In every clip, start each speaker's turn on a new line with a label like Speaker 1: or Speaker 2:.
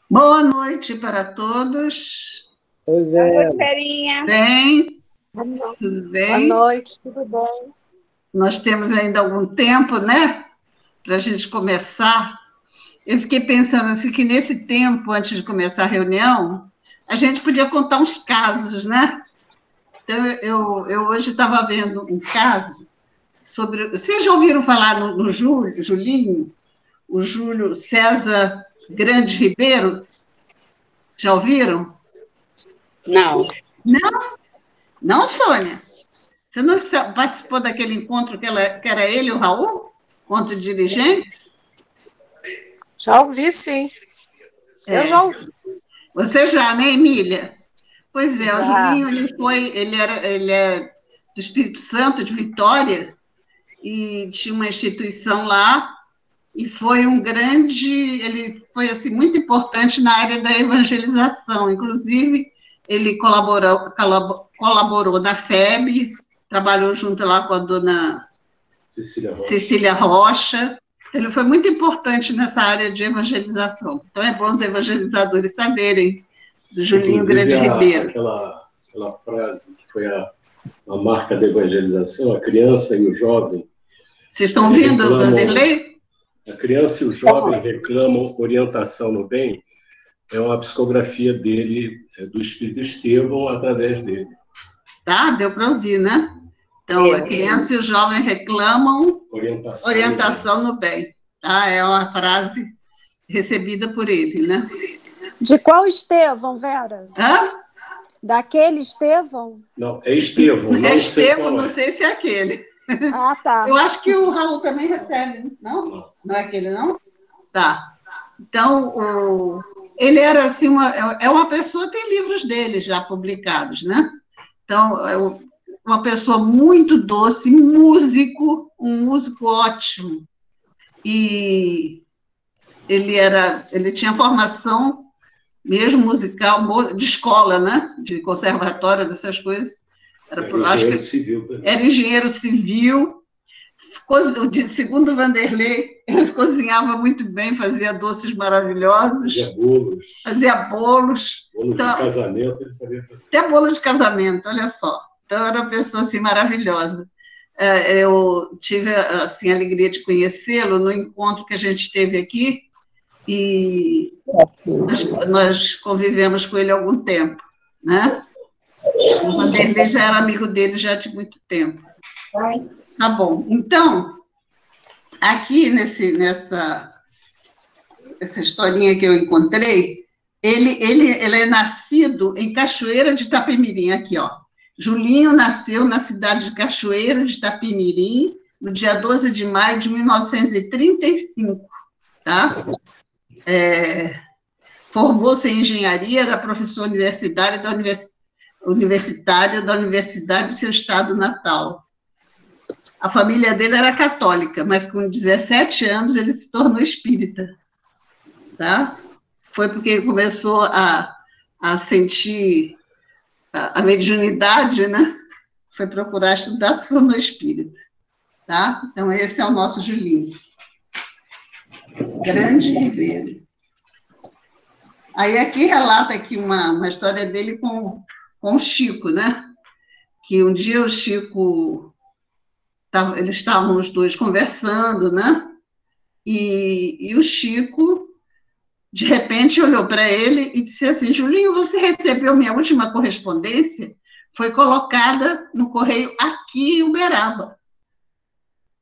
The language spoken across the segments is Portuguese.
Speaker 1: Boa noite para todos.
Speaker 2: Pois
Speaker 3: Boa
Speaker 2: é.
Speaker 3: noite, Verinha.
Speaker 1: Bem, tudo
Speaker 3: Boa
Speaker 1: bem?
Speaker 3: noite, tudo bem?
Speaker 1: Nós temos ainda algum tempo, né? Para a gente começar. Eu fiquei pensando assim que nesse tempo, antes de começar a reunião, a gente podia contar uns casos, né? Então, eu hoje estava vendo um caso sobre. Vocês já ouviram falar no Julinho, o Júlio César Grande Ribeiro? Já ouviram?
Speaker 3: Não.
Speaker 1: Não, Sônia? Você não participou daquele encontro que era ele e o Raul? Encontro de dirigentes?
Speaker 3: Já ouvi, sim. Eu já ouvi.
Speaker 1: Você já, né, Emília? Pois é, o
Speaker 3: Já.
Speaker 1: Julinho, ele é do Espírito Santo, de Vitória, e tinha uma instituição lá, e ele foi assim, muito importante na área da evangelização, inclusive ele colaborou na FEB, trabalhou junto lá com a dona Cecília Rocha. Ele foi muito importante nessa área de evangelização. Então é bom os evangelizadores saberem do Julinho Grande Ribeiro.
Speaker 2: Aquela frase que foi a marca da evangelização, a criança e o jovem.
Speaker 1: Vocês estão ouvindo, Vanderlei?
Speaker 2: A criança e o jovem reclamam orientação no bem. É uma psicografia dele, do Espírito Estevão, através dele.
Speaker 1: Tá, deu para ouvir, né? Então, a criança e o jovem reclamam orientação no bem. Tá? É uma frase recebida por ele, né?
Speaker 4: De qual Estevão, Vera?
Speaker 1: Hã?
Speaker 4: Daquele Estevão?
Speaker 2: Não, é Estevão.
Speaker 1: Não Estevão, não sei se é aquele.
Speaker 4: Ah, tá.
Speaker 1: Eu acho que o Raul também recebe, não? Não é aquele, não? Tá. Então, ele era assim, uma pessoa, tem livros dele já publicados, né? Então, uma pessoa muito doce, um músico ótimo. E ele tinha formação mesmo musical, de escola, né? De conservatório, dessas coisas. Era engenheiro civil. Segundo o Vanderlei, ele cozinhava muito bem, fazia doces maravilhosos. Fazia bolos.
Speaker 2: Bolo de casamento, ele sabia fazer.
Speaker 1: Até bolo de casamento, olha só. Então, era uma pessoa assim, maravilhosa. Eu tive assim, a alegria de conhecê-lo no encontro que a gente teve aqui, e nós convivemos com ele há algum tempo, né? O Vanderlei já era amigo dele já de muito tempo. Tá bom. Então, aqui nessa historinha que eu encontrei, ele é nascido em Cachoeira de Itapemirim, aqui, ó. Julinho nasceu na cidade de Cachoeira de Itapemirim, no dia 12 de maio de 1935, tá? Formou-se em engenharia, era professor universitário da Universidade de seu estado natal. A família dele era católica, mas com 17 anos ele se tornou espírita, tá? Foi porque ele começou a sentir a mediunidade, né? Foi procurar estudar, se tornou espírita, tá? Então, esse é o nosso Julinho. Grande Ribeiro. Aí aqui relata aqui uma história dele com o Chico, né? Que um dia o Chico, eles estavam os dois conversando, né? E o Chico, de repente, olhou para ele e disse assim: Julinho, você recebeu minha última correspondência? Foi colocada no correio aqui em Uberaba.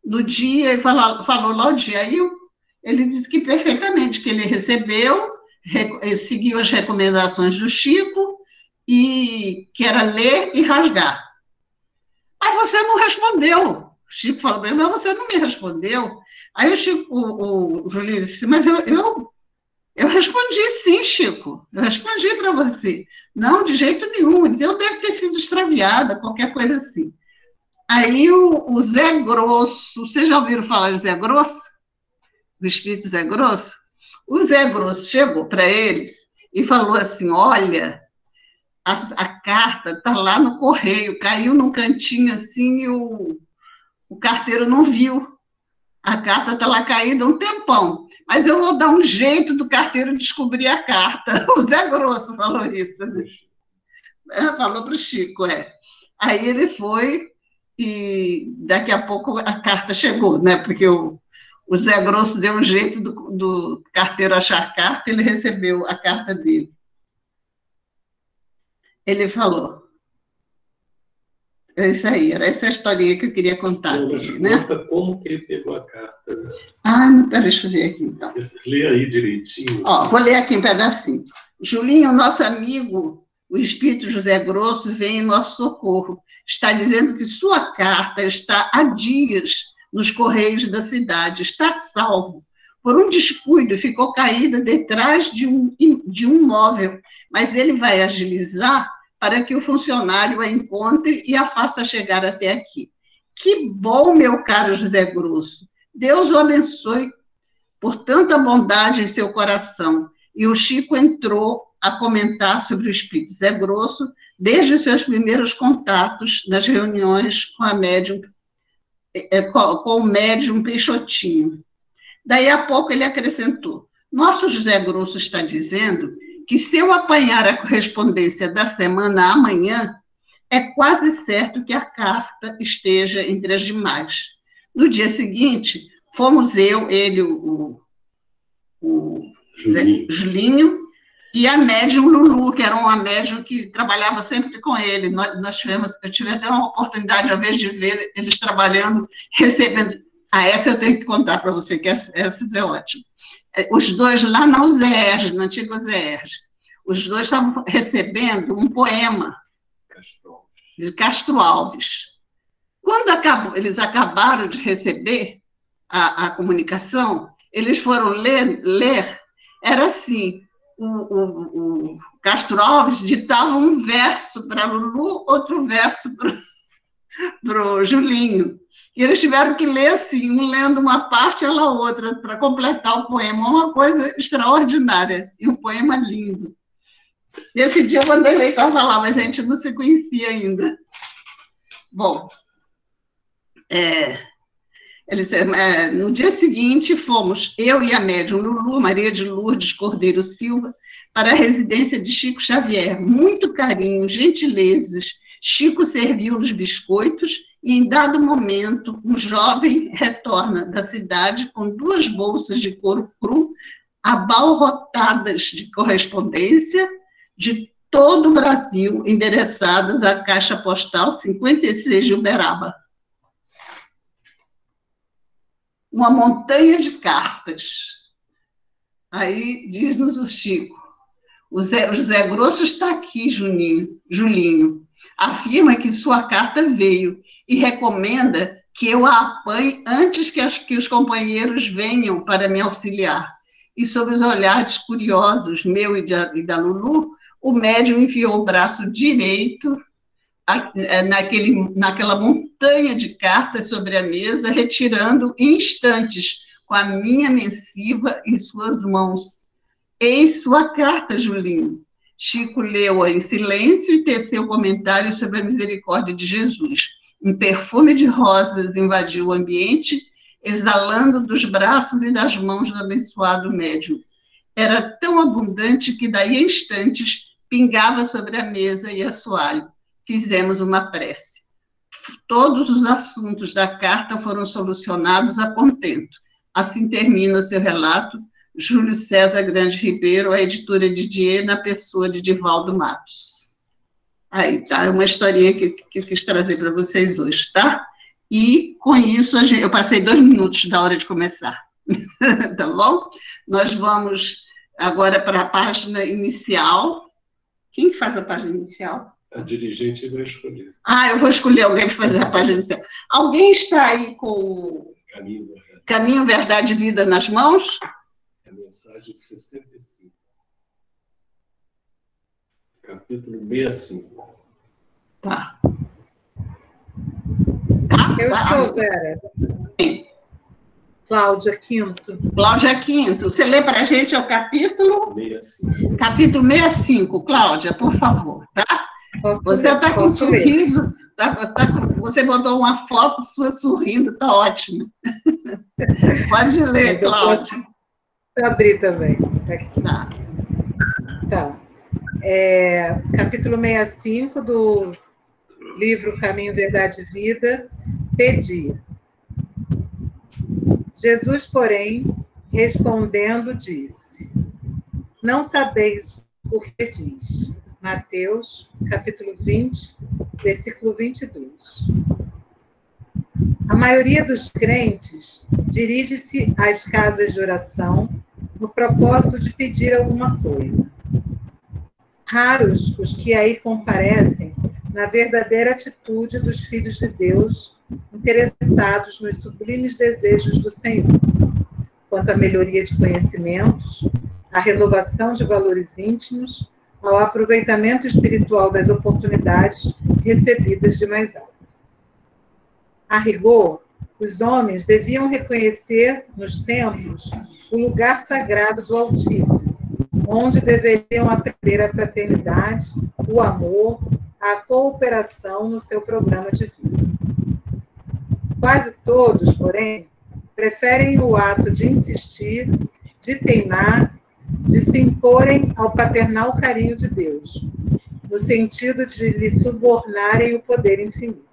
Speaker 1: No dia, ele falou lá o dia. Aí ele disse que perfeitamente, que ele recebeu, seguiu as recomendações do Chico, e que era ler e rasgar. Mas você não respondeu. O Chico falou para ele: mas você não me respondeu. Aí o Julinho disse: mas eu respondi sim, Chico. Eu respondi para você. Não, de jeito nenhum. Então deve ter sido extraviada, qualquer coisa assim. Aí o Zé Grosso, vocês já ouviram falar de Zé Grosso? Do espírito Zé Grosso? O Zé Grosso chegou para eles e falou assim: olha, a carta está lá no correio, caiu num cantinho assim e o carteiro não viu. A carta está lá caída um tempão. mas eu vou dar um jeito do carteiro descobrir a carta. O Zé Grosso falou isso, né? Falou para o Chico, Aí ele foi e daqui a pouco a carta chegou, né? Porque o Zé Grosso deu um jeito do carteiro achar a carta, ele recebeu a carta dele. Ele falou, é isso aí, era essa a historinha que eu queria contar dele, né?
Speaker 2: Conta como que ele pegou a carta.
Speaker 1: Não, peraí, deixa eu ver aqui, então.
Speaker 2: Você lê aí direitinho.
Speaker 1: Vou ler aqui um pedacinho. Julinho, nosso amigo, o espírito José Grosso, vem em nosso socorro. Está dizendo que sua carta está há dias nos correios da cidade, está salvo. Por um descuido, ficou caída detrás de um móvel, mas ele vai agilizar para que o funcionário a encontre e a faça chegar até aqui. Que bom, meu caro José Grosso. Deus o abençoe por tanta bondade em seu coração. E o Chico entrou a comentar sobre o espírito Zé Grosso desde os seus primeiros contatos nas reuniões com o médium Peixotinho. Daí a pouco ele acrescentou, nosso José Grosso está dizendo que se eu apanhar a correspondência da semana amanhã, é quase certo que a carta esteja entre as demais. No dia seguinte, fomos ele, o Julinho, e a médium Lulu, que era uma médium que trabalhava sempre com ele. Eu tive até uma oportunidade, uma vez, de ver eles trabalhando, recebendo. Essa eu tenho que contar para você, que essa é ótima. Os dois lá na UZERJ, na antiga UZERJ, os dois estavam recebendo um poema de Castro Alves. Quando eles acabaram de receber a comunicação, eles foram ler, era assim, o Castro Alves ditava um verso para Lulu, outro verso para o Julinho. E eles tiveram que ler assim, um lendo uma parte, ela outra, para completar o poema. Uma coisa extraordinária, e um poema lindo. E esse dia o Vanderlei estava lá, mas a gente não se conhecia ainda. Bom, no dia seguinte, fomos, eu e a médium Lulu, Maria de Lourdes Cordeiro Silva, para a residência de Chico Xavier. Muito carinho, gentilezas. Chico serviu-nos biscoitos e, em dado momento, um jovem retorna da cidade com 2 bolsas de couro cru abarrotadas de correspondência de todo o Brasil, endereçadas à Caixa Postal 56 de Uberaba. Uma montanha de cartas. Aí diz-nos o Chico, o José Grosso está aqui, Julinho. Afirma que sua carta veio e recomenda que eu a apanhe antes que os companheiros venham para me auxiliar. E sob os olhares curiosos, meu e da Lulu, o médium enfiou o braço direito naquela montanha de cartas sobre a mesa, retirando em instantes, com a minha missiva em suas mãos. Eis sua carta, Julinho. Chico leu-a em silêncio e teceu comentários sobre a misericórdia de Jesus. Um perfume de rosas invadiu o ambiente, exalando dos braços e das mãos do abençoado médium. Era tão abundante que, daí a instantes, pingava sobre a mesa e assoalho. Fizemos uma prece. Todos os assuntos da carta foram solucionados a contento. Assim termina o seu relato, Júlio César Grande Ribeiro, a editora Didier, na pessoa de Divaldo Matos. Aí, tá? É uma historinha que eu quis trazer para vocês hoje, tá? E, com isso, eu passei 2 minutos da hora de começar. Tá bom? Nós vamos agora para a página inicial. Quem faz a página inicial?
Speaker 2: A dirigente vai escolher.
Speaker 1: Eu vou escolher alguém para fazer a página inicial. Alguém está aí com o Caminho, Verdade e Vida nas mãos?
Speaker 2: A mensagem 65. Capítulo 65.
Speaker 1: Tá.
Speaker 3: Eu estou, Vera.
Speaker 1: Sim.
Speaker 3: Cláudia Quinto.
Speaker 1: Cláudia Quinto. Você lê para a gente o capítulo?
Speaker 2: 65.
Speaker 1: Capítulo 65. Cláudia, por favor, tá? Você está com um sorriso, você botou uma foto sua sorrindo, está ótimo. Pode ler, Cláudia.
Speaker 3: eu abrir também. Aqui.
Speaker 1: Tá.
Speaker 3: Tá. Capítulo 65 do livro Caminho, Verdade e Vida, Pedi. Jesus, porém, respondendo, disse: Não sabeis o que pedis. Mateus, capítulo 20, versículo 22. A maioria dos crentes dirige-se às casas de oração no propósito de pedir alguma coisa. Raros os que aí comparecem na verdadeira atitude dos filhos de Deus, interessados nos sublimes desejos do Senhor, quanto à melhoria de conhecimentos, à renovação de valores íntimos, ao aproveitamento espiritual das oportunidades recebidas de mais alto. A rigor, os homens deviam reconhecer nos templos o lugar sagrado do Altíssimo, onde deveriam aprender a fraternidade, o amor, a cooperação no seu programa de vida. Quase todos, porém, preferem o ato de insistir, de teimar, de se imporem ao paternal carinho de Deus, no sentido de lhe subornarem o poder infinito.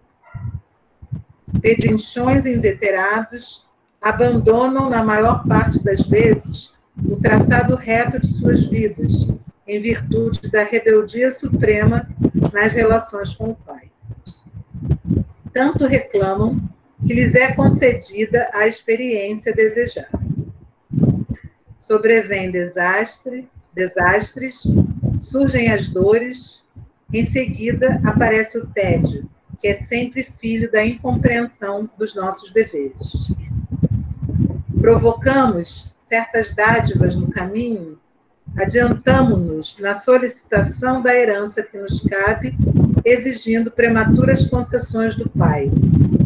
Speaker 3: Pedinchões inveterados abandonam, na maior parte das vezes, o traçado reto de suas vidas, em virtude da rebeldia suprema nas relações com o Pai. Tanto reclamam que lhes é concedida a experiência desejada. Sobrevêm desastres, surgem as dores, em seguida aparece o tédio, que é sempre filho da incompreensão dos nossos deveres. Provocamos certas dádivas no caminho, adiantamo-nos na solicitação da herança que nos cabe, exigindo prematuras concessões do Pai,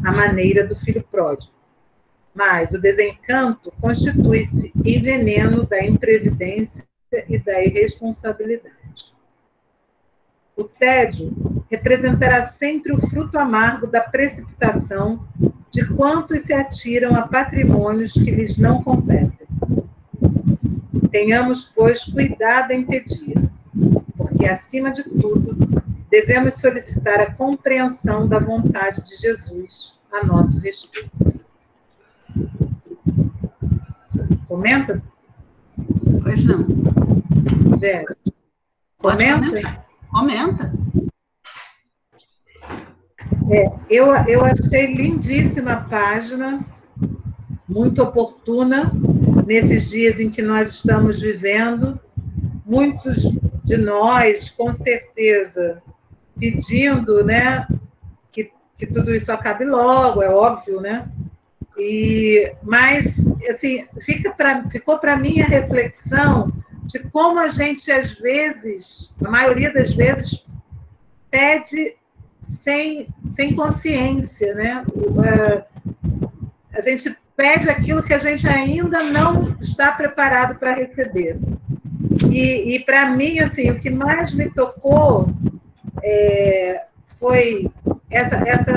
Speaker 3: à maneira do filho pródigo. Mas o desencanto constitui-se em veneno da imprevidência e da irresponsabilidade. O tédio representará sempre o fruto amargo da precipitação de quantos se atiram a patrimônios que lhes não competem. Tenhamos, pois, cuidado em pedir, porque, acima de tudo, devemos solicitar a compreensão da vontade de Jesus a nosso respeito. Comenta?
Speaker 1: Pois não.
Speaker 3: Vera.
Speaker 1: Comenta? Comenta.
Speaker 3: Eu achei lindíssima a página, muito oportuna, nesses dias em que nós estamos vivendo. Muitos de nós, com certeza, pedindo, né, que tudo isso acabe logo, é óbvio, né? Mas, assim, ficou para mim a reflexão de como a gente, às vezes, a maioria das vezes, pede sem consciência, né? A gente pede aquilo que a gente ainda não está preparado para receber. E para mim, assim, o que mais me tocou foi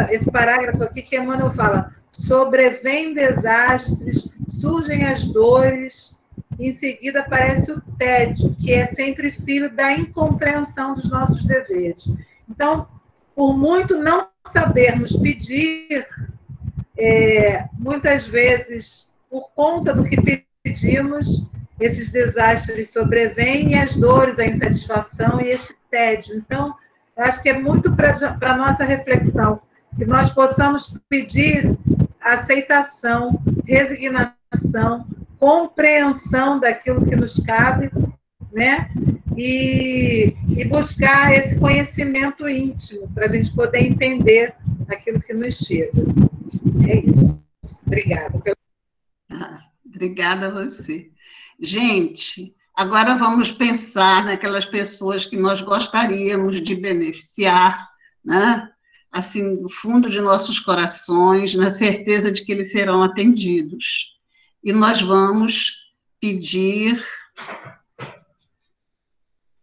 Speaker 3: esse parágrafo aqui que Emmanuel fala: sobrevêm desastres, surgem as dores, em seguida aparece o tédio, que é sempre filho da incompreensão dos nossos deveres. Então, por muito não sabermos pedir, muitas vezes, por conta do que pedimos, esses desastres sobrevêm e as dores, a insatisfação e esse tédio. Então, eu acho que é muito para a nossa reflexão, que nós possamos pedir aceitação, resignação, compreensão daquilo que nos cabe, né? E buscar esse conhecimento íntimo, para a gente poder entender aquilo que nos chega. É isso. Obrigada.
Speaker 1: Obrigada a você. Gente, agora vamos pensar naquelas pessoas que nós gostaríamos de beneficiar, né? Assim, no fundo de nossos corações, na certeza de que eles serão atendidos. E nós vamos pedir...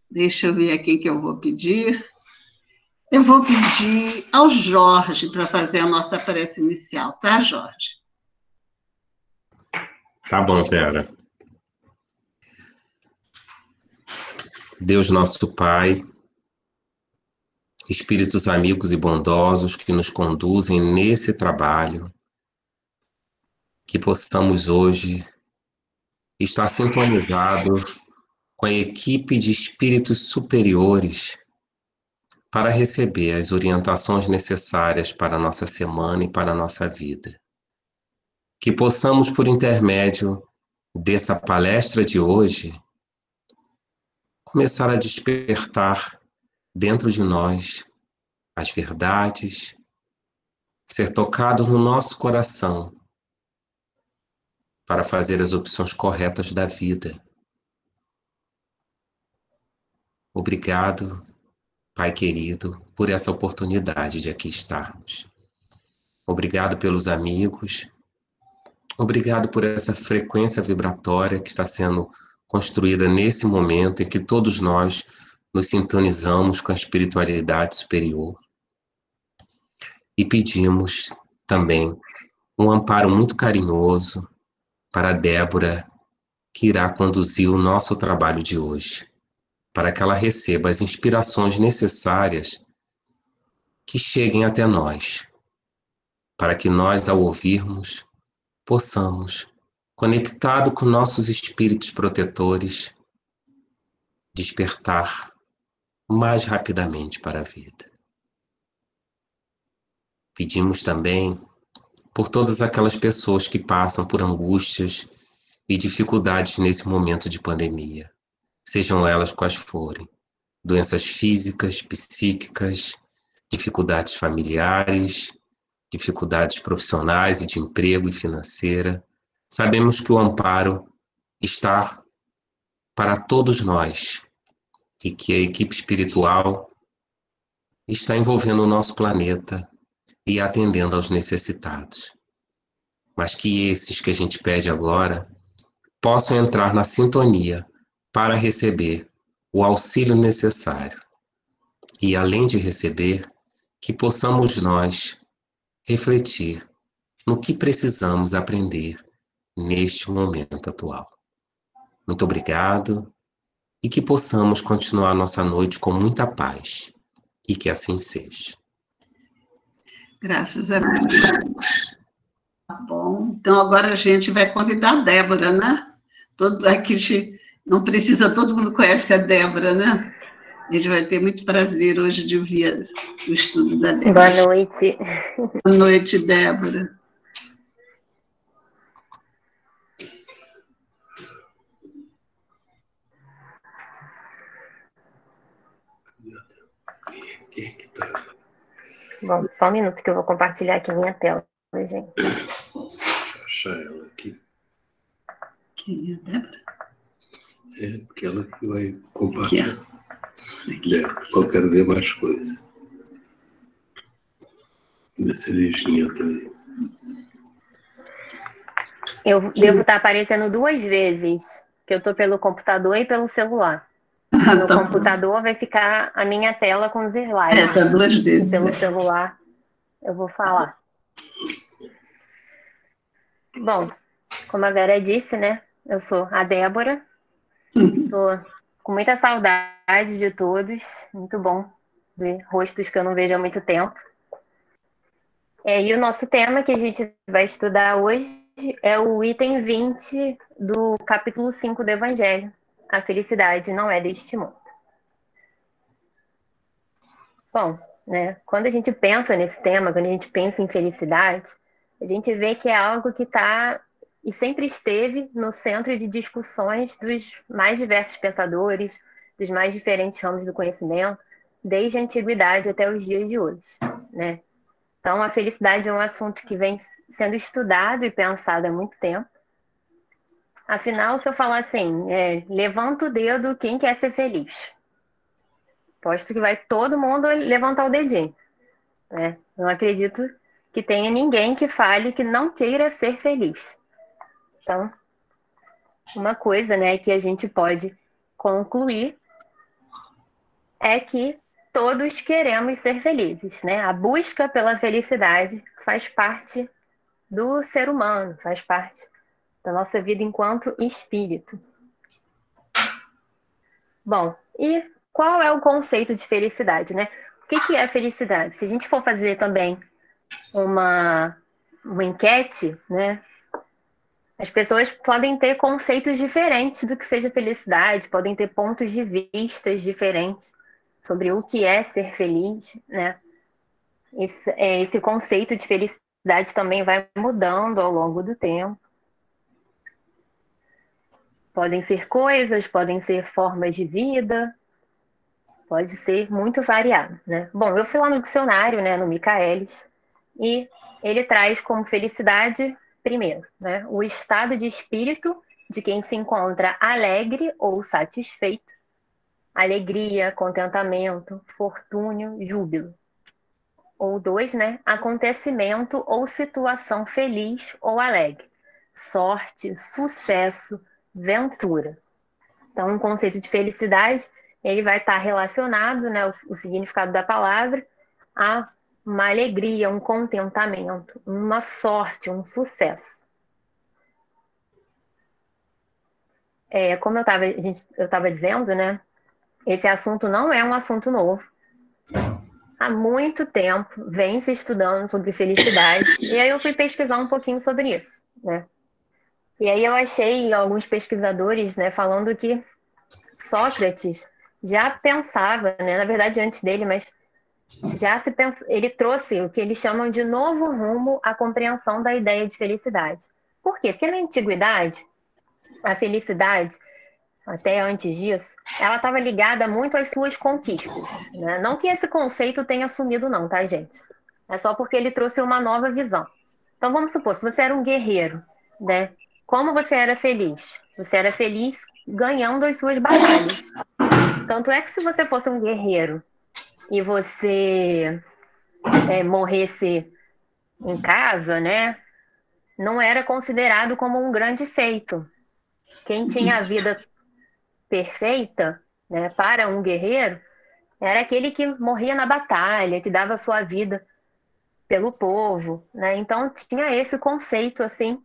Speaker 1: Deixa eu ver a quem que eu vou pedir. Eu vou pedir ao Jorge para fazer a nossa prece inicial, tá, Jorge?
Speaker 5: Tá bom, Vera. Deus nosso Pai, espíritos amigos e bondosos que nos conduzem nesse trabalho, que possamos hoje estar sintonizados com a equipe de espíritos superiores para receber as orientações necessárias para a nossa semana e para a nossa vida. Que possamos, por intermédio dessa palestra de hoje, começar a despertar dentro de nós as verdades, ser tocado no nosso coração para fazer as opções corretas da vida. Obrigado, Pai querido, por essa oportunidade de aqui estarmos. Obrigado pelos amigos. Obrigado por essa frequência vibratória que está sendo construída nesse momento em que todos nós nos sintonizamos com a espiritualidade superior. E pedimos também um amparo muito carinhoso para a Débora, que irá conduzir o nosso trabalho de hoje, para que ela receba as inspirações necessárias que cheguem até nós, para que nós, ao ouvirmos, possamos, conectado com nossos espíritos protetores, despertar mais rapidamente para a vida. Pedimos também por todas aquelas pessoas que passam por angústias e dificuldades nesse momento de pandemia, sejam elas quais forem, doenças físicas, psíquicas, dificuldades familiares, dificuldades profissionais e de emprego e financeira. Sabemos que o amparo está para todos nós e que a equipe espiritual está envolvendo o nosso planeta e atendendo aos necessitados. Mas que esses que a gente pede agora possam entrar na sintonia para receber o auxílio necessário. E além de receber, que possamos nós refletir no que precisamos aprender neste momento atual. Muito obrigado e que possamos continuar nossa noite com muita paz e que assim seja.
Speaker 1: Graças a Deus. Tá bom. Então, agora a gente vai convidar a Débora, né? Aqui não precisa, todo mundo conhece a Débora, né? A gente vai ter muito prazer hoje de ouvir o estudo da Débora.
Speaker 6: Boa noite.
Speaker 1: Boa noite, Débora.
Speaker 6: Bom, só um minuto que eu vou compartilhar aqui minha tela, gente.
Speaker 2: Vou achar ela aqui.
Speaker 1: Quem é a Débora?
Speaker 2: É, porque ela que vai compartilhar. Eu quero ver mais coisas. Ver se ele entra aí.
Speaker 6: Eu devo estar aparecendo 2 vezes, que eu estou pelo computador e pelo celular. No computador vai ficar a minha tela com os slides.
Speaker 1: Tá 2 vezes.
Speaker 6: E pelo celular eu vou falar. Bom, como a Vera disse, né? Eu sou a Débora. Estou com muita saudade de todos. Muito bom ver rostos que eu não vejo há muito tempo. E o nosso tema que a gente vai estudar hoje é o item 20 do capítulo 5 do Evangelho. A felicidade não é deste mundo. Bom, né, quando a gente pensa nesse tema, quando a gente pensa em felicidade, a gente vê que é algo que está e sempre esteve no centro de discussões dos mais diversos pensadores, dos mais diferentes ramos do conhecimento, desde a antiguidade até os dias de hoje, né? Então, a felicidade é um assunto que vem sendo estudado e pensado há muito tempo. Afinal, se eu falar assim, levanta o dedo, quem quer ser feliz? Aposto que vai todo mundo levantar o dedinho, né? Não acredito que tenha ninguém que fale que não queira ser feliz. Então, uma coisa, né, que a gente pode concluir é que todos queremos ser felizes, né? A busca pela felicidade faz parte do ser humano, faz parte da nossa vida enquanto espírito. Bom, E qual é o conceito de felicidade, né? O que é felicidade? Se a gente for fazer também uma enquete, né? As pessoas podem ter conceitos diferentes do que seja felicidade, podem ter pontos de vistas diferentes sobre o que é ser feliz, né? Esse conceito de felicidade também vai mudando ao longo do tempo. Podem ser coisas, podem ser formas de vida, pode ser muito variado, né? Bom, eu fui lá no dicionário, né, no Michaelis, e ele traz como felicidade, primeiro, né, o estado de espírito de quem se encontra alegre ou satisfeito, alegria, contentamento, fortúnio, júbilo. Ou dois, né, acontecimento ou situação feliz ou alegre, sorte, sucesso, ventura. Então, o conceito de felicidade, ele vai estar relacionado, né, o significado da palavra, a uma alegria, um contentamento, uma sorte, um sucesso. Como eu estava dizendo, né, esse assunto não é um assunto novo. Há muito tempo vem se estudando sobre felicidade, e aí eu fui pesquisar um pouquinho sobre isso, né? E aí eu achei alguns pesquisadores, né, falando que Sócrates já pensava, né, na verdade antes dele, mas ele trouxe o que eles chamam de novo rumo à compreensão da ideia de felicidade. Por quê? Porque na antiguidade, a felicidade, até antes disso, ela estava ligada muito às suas conquistas, né? Não que esse conceito tenha sumido não, tá, gente? É só porque ele trouxe uma nova visão. Então vamos supor, se você era um guerreiro, né? Como você era feliz? Você era feliz ganhando as suas batalhas. Tanto é que se você fosse um guerreiro e você morresse em casa, né, não era considerado como um grande feito. Quem tinha a vida perfeita, né, para um guerreiro, era aquele que morria na batalha, que dava sua vida pelo povo, né? Então tinha esse conceito assim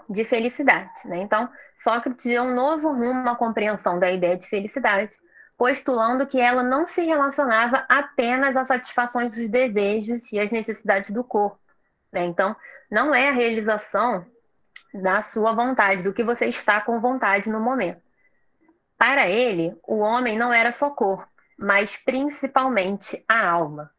Speaker 6: de felicidade, né? Então Sócrates deu um novo rumo à compreensão da ideia de felicidade, postulando que ela não se relacionava apenas às satisfações dos desejos e às necessidades do corpo, né? Então, não é a realização da sua vontade, do que você está com vontade no momento. Para ele, o homem não era só corpo, mas principalmente a alma.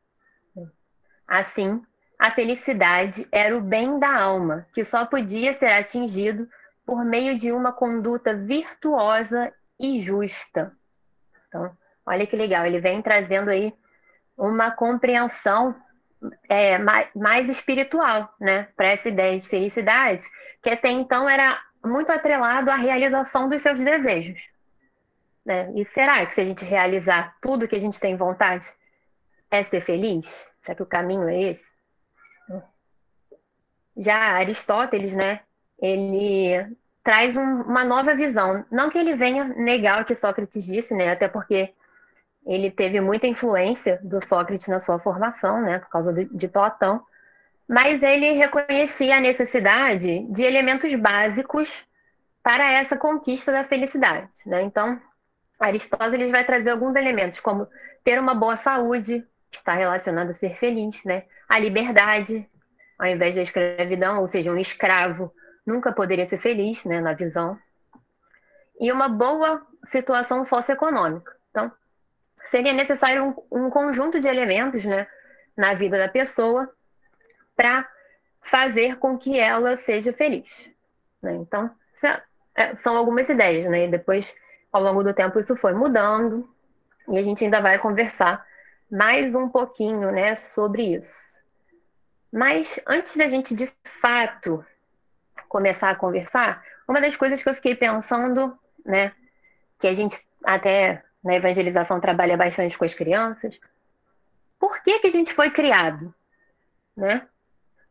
Speaker 6: Assim, a felicidade era o bem da alma, que só podia ser atingido por meio de uma conduta virtuosa e justa. Então, olha que legal, ele vem trazendo aí uma compreensão mais espiritual, né, para essa ideia de felicidade, que até então era muito atrelado à realização dos seus desejos, né? E será que se a gente realizar tudo que a gente tem vontade, é ser feliz? Será que o caminho é esse? Já Aristóteles, né, ele traz uma nova visão. Não que ele venha negar o que Sócrates disse, né, até porque ele teve muita influência do Sócrates na sua formação, né, por causa de Platão, mas ele reconhecia a necessidade de elementos básicos para essa conquista da felicidade, né? Então, Aristóteles vai trazer alguns elementos, como ter uma boa saúde, que está relacionado a ser feliz, né? A liberdade, ao invés da escravidão, ou seja, um escravo nunca poderia ser feliz, né, na visão. E uma boa situação socioeconômica. Então, seria necessário um conjunto de elementos, né, na vida da pessoa para fazer com que ela seja feliz, né? Então, são algumas ideias, né? E depois, ao longo do tempo, isso foi mudando e a gente ainda vai conversar mais um pouquinho, né, sobre isso. Mas antes da gente, de fato, começar a conversar, uma das coisas que eu fiquei pensando, né, que a gente até na evangelização trabalha bastante com as crianças, por que a gente foi criado, né?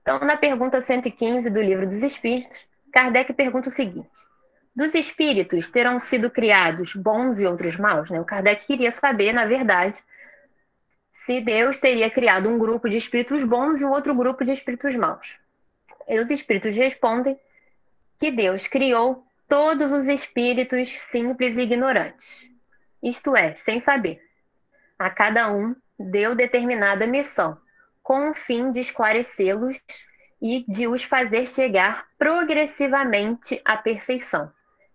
Speaker 6: Então, na pergunta 115 do Livro dos Espíritos, Kardec pergunta o seguinte: dos espíritos terão sido criados bons e outros maus? Né? O Kardec queria saber, na verdade, se Deus teria criado um grupo de espíritos bons e um outro grupo de espíritos maus. E os espíritos respondem que Deus criou todos os espíritos simples e ignorantes. isto é, sem saber. A cada um deu determinada missão, com o fim de esclarecê-los e de os fazer chegar progressivamente à perfeição,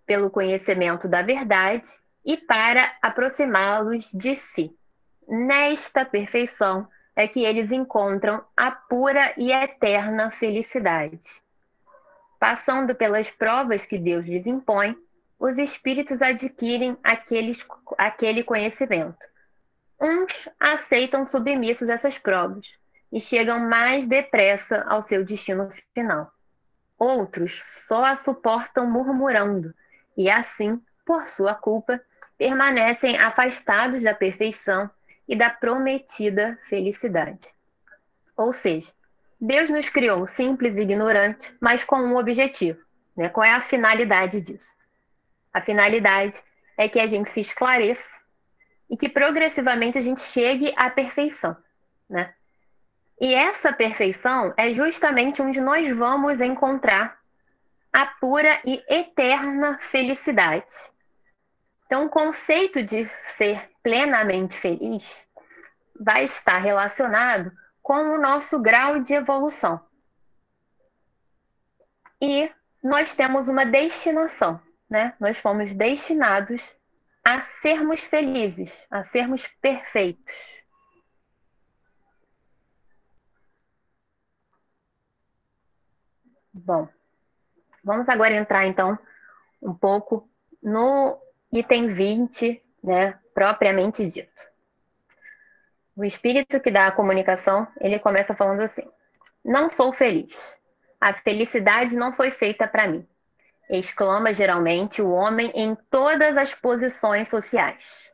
Speaker 6: pelo conhecimento da verdade e para aproximá-los de si. Nesta perfeição é que eles encontram a pura e eterna felicidade. Passando pelas provas que Deus lhes impõe, os espíritos adquirem aquele conhecimento. Uns aceitam submissos essas provas e chegam mais depressa ao seu destino final. Outros só a suportam murmurando e, assim, por sua culpa, permanecem afastados da perfeição e da prometida felicidade. Ou seja, Deus nos criou simples e ignorantes, mas com um objetivo. Né? Qual é a finalidade disso? A finalidade é que a gente se esclareça e que progressivamente a gente chegue à perfeição. Né? E essa perfeição é justamente onde nós vamos encontrar a pura e eterna felicidade. Então, o conceito de ser plenamente feliz vai estar relacionado com o nosso grau de evolução. E nós temos uma destinação, né? Nós fomos destinados a sermos felizes, a sermos perfeitos. Bom, vamos agora entrar, então, um pouco no item 20, né, propriamente dito. O espírito que dá a comunicação, ele começa falando assim: não sou feliz. A felicidade não foi feita para mim. Exclama geralmente o homem em todas as posições sociais.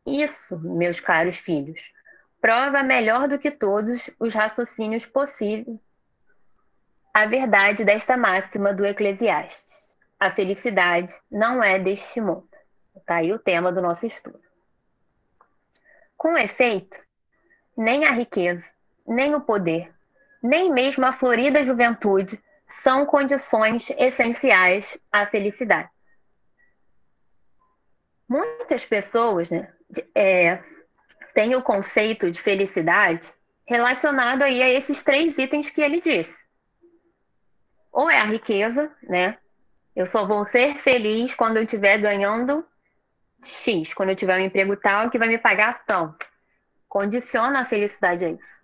Speaker 6: Isso, meus caros filhos, prova melhor do que todos os raciocínios possíveis a verdade desta máxima do Eclesiastes. A felicidade não é deste mundo. Está aí o tema do nosso estudo. Com efeito, nem a riqueza, nem o poder, nem mesmo a florida juventude são condições essenciais à felicidade. Muitas pessoas, né, têm o conceito de felicidade relacionado aí a esses 3 itens que ele disse. Ou é a riqueza, né? Eu só vou ser feliz quando eu estiver ganhando X, quando eu tiver um emprego tal que vai me pagar tanto. Condiciona a felicidade a isso.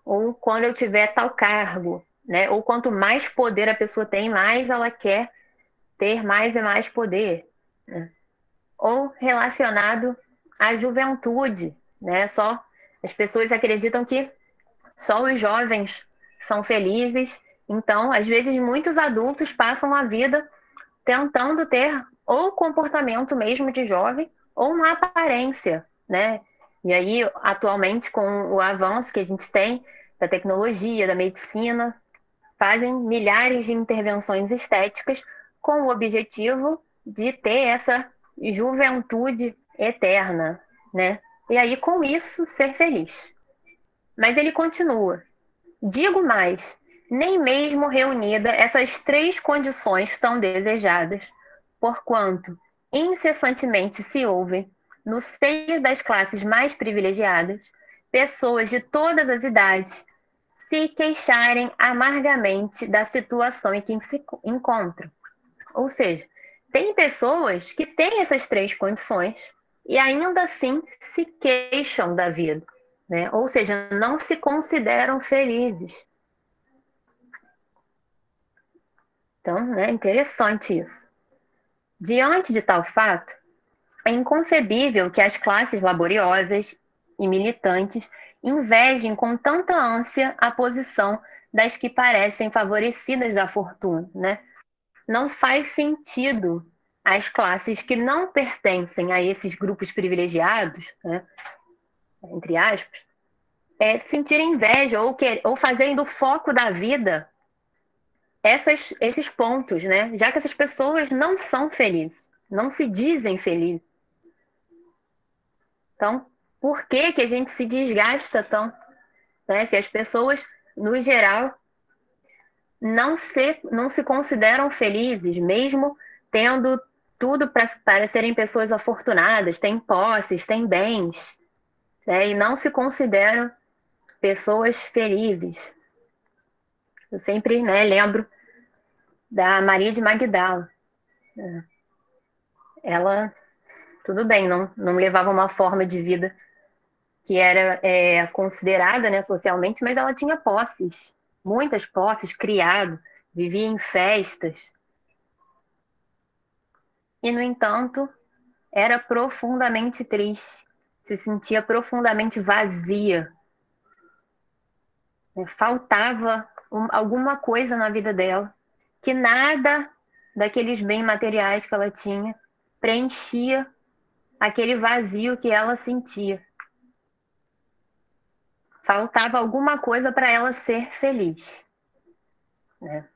Speaker 6: Ou quando eu tiver tal cargo, né? Ou quanto mais poder a pessoa tem, mais ela quer ter mais e mais poder. Né? Ou relacionado à juventude, né? Só as pessoas acreditam que só os jovens são felizes. Então, às vezes, muitos adultos passam a vida tentando ter ou comportamento mesmo de jovem ou uma aparência, né? E aí, atualmente, com o avanço que a gente tem da tecnologia, da medicina, fazem milhares de intervenções estéticas com o objetivo de ter essa juventude eterna, né? E aí, com isso, ser feliz. Mas ele continua. Digo mais, nem mesmo reunida essas 3 condições tão desejadas, porquanto incessantemente se ouvem, no seio das classes mais privilegiadas, pessoas de todas as idades se queixarem amargamente da situação em que se encontram. Ou seja, tem pessoas que têm essas 3 condições e ainda assim se queixam da vida, né? Ou seja, não se consideram felizes. Então, né, interessante isso. Diante de tal fato, é inconcebível que as classes laboriosas e militantes invejem com tanta ânsia a posição das que parecem favorecidas da fortuna, né? Não faz sentido as classes que não pertencem a esses grupos privilegiados, né, entre aspas, sentirem inveja ou fazerem do foco da vida esses pontos, né? Já que essas pessoas não são felizes, não se dizem felizes. Então, por que a gente se desgasta tanto? Né? Se as pessoas, no geral, não se consideram felizes, mesmo tendo tudo para serem pessoas afortunadas, têm posses, têm bens, né? E não se consideram pessoas felizes. Eu sempre, né, lembro da Maria de Magdala. Ela, tudo bem, não levava uma forma de vida que era considerada, né, socialmente, mas ela tinha posses, muitas posses, criado, vivia em festas. E, no entanto, era profundamente triste, se sentia profundamente vazia. Faltava alguma coisa na vida dela, que nada daqueles bens materiais que ela tinha preenchia aquele vazio que ela sentia. Faltava alguma coisa para ela ser feliz, né?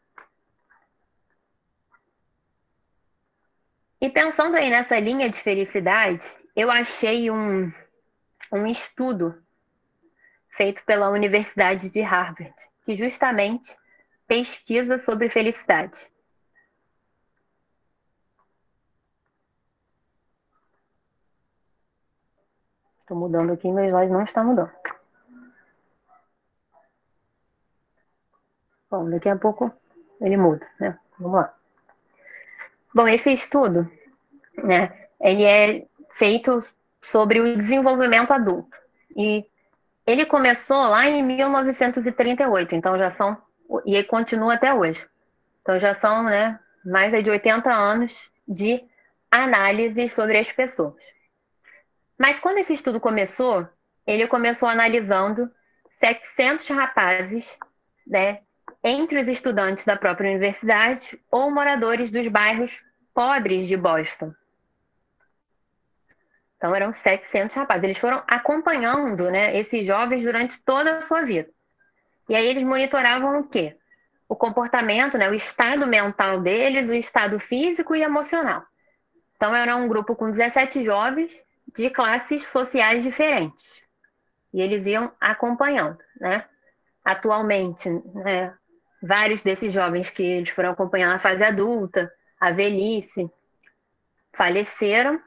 Speaker 6: E pensando aí nessa linha de felicidade, eu achei um estudo feito pela Universidade de Harvard, que justamente pesquisa sobre felicidade. Estou mudando aqui, meu slide não está mudando. Bom, daqui a pouco ele muda, né? Vamos lá. Bom, esse estudo, né, ele é feito sobre o desenvolvimento adulto. E ele começou lá em 1938, então já são, e ele continua até hoje. Então já são, né, mais de 80 anos de análise sobre as pessoas. Mas quando esse estudo começou, ele começou analisando 700 rapazes, né, entre os estudantes da própria universidade ou moradores dos bairros pobres de Boston. Então eram 700 rapazes. Eles foram acompanhando, né, esses jovens durante toda a sua vida. E aí eles monitoravam o quê? O comportamento, né, o estado mental deles, o estado físico e emocional. Então era um grupo com 17 jovens de classes sociais diferentes. E eles iam acompanhando, né? Atualmente, né, vários desses jovens que eles foram acompanhando na fase adulta, a velhice, faleceram,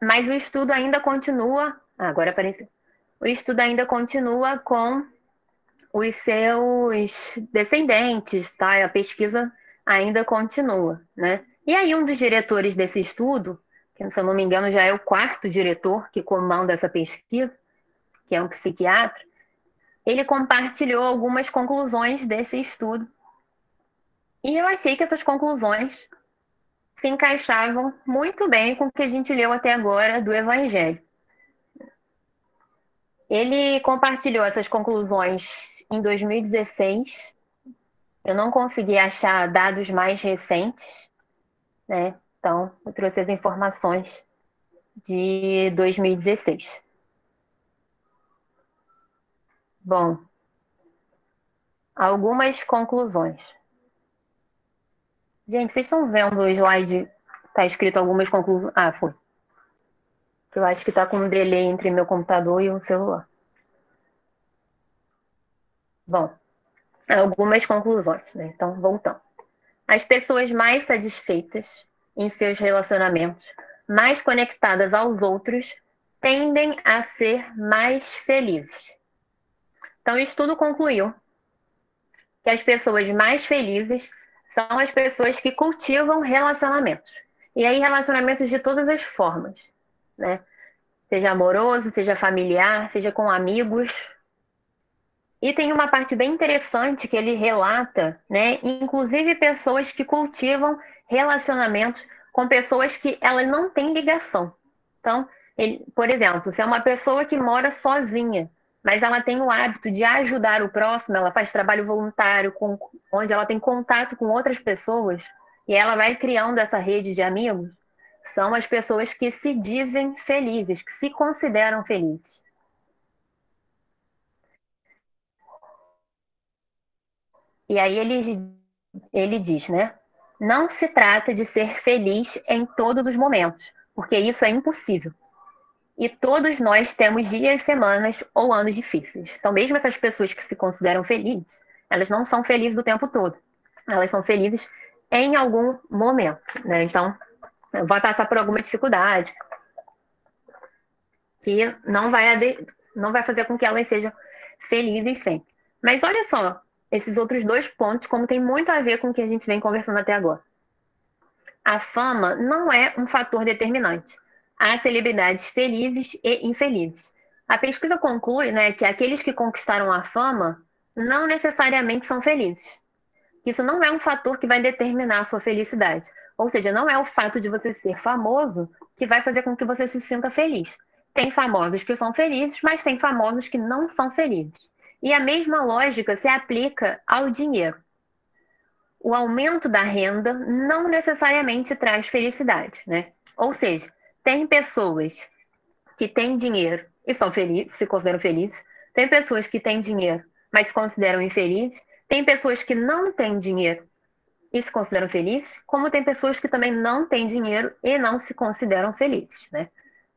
Speaker 6: mas o estudo ainda continua. Agora apareceu. O estudo ainda continua com os seus descendentes, tá? A pesquisa ainda continua, né? E aí um dos diretores desse estudo, que se eu não me engano já é o quarto diretor que comanda essa pesquisa, que é um psiquiatra, ele compartilhou algumas conclusões desse estudo. E eu achei que essas conclusões se encaixavam muito bem com o que a gente leu até agora do Evangelho. Ele compartilhou essas conclusões em 2016. Eu não consegui achar dados mais recentes, né? Então, eu trouxe as informações de 2016. Bom, algumas conclusões. Gente, vocês estão vendo o slide? Está escrito algumas conclusões. Ah, foi. Eu acho que está com um delay entre meu computador e o celular. Bom, algumas conclusões, né? Então, voltando. As pessoas mais satisfeitas em seus relacionamentos, mais conectadas aos outros, tendem a ser mais felizes. Então, o estudo concluiu que as pessoas mais felizes são as pessoas que cultivam relacionamentos. E aí, relacionamentos de todas as formas, né? Seja amoroso, seja familiar, seja com amigos. E tem uma parte bem interessante que ele relata, né? Inclusive pessoas que cultivam relacionamentos com pessoas que ela não tem ligação. Então, por exemplo, se é uma pessoa que mora sozinha, mas ela tem o hábito de ajudar o próximo, ela faz trabalho voluntário, onde ela tem contato com outras pessoas, e ela vai criando essa rede de amigos, são as pessoas que se dizem felizes, que se consideram felizes. E aí ele diz, né? Não se trata de ser feliz em todos os momentos, porque isso é impossível. E todos nós temos dias, semanas ou anos difíceis. Então, mesmo essas pessoas que se consideram felizes, elas não são felizes o tempo todo. Elas são felizes em algum momento, né? Então, vai passar por alguma dificuldade que não vai fazer com que elas sejam felizes sempre. Mas olha só, esses outros 2 pontos, como tem muito a ver com o que a gente vem conversando até agora. A fama não é um fator determinante. Há celebridades felizes e infelizes. A pesquisa conclui, né, que aqueles que conquistaram a fama não necessariamente são felizes. Isso não é um fator que vai determinar a sua felicidade. Ou seja, não é o fato de você ser famoso que vai fazer com que você se sinta feliz. Tem famosos que são felizes, mas tem famosos que não são felizes. E a mesma lógica se aplica ao dinheiro. O aumento da renda não necessariamente traz felicidade, né? Ou seja, tem pessoas que têm dinheiro e são felizes, se consideram felizes. Tem pessoas que têm dinheiro, mas se consideram infelizes. Tem pessoas que não têm dinheiro e se consideram felizes, como tem pessoas que também não têm dinheiro e não se consideram felizes, né?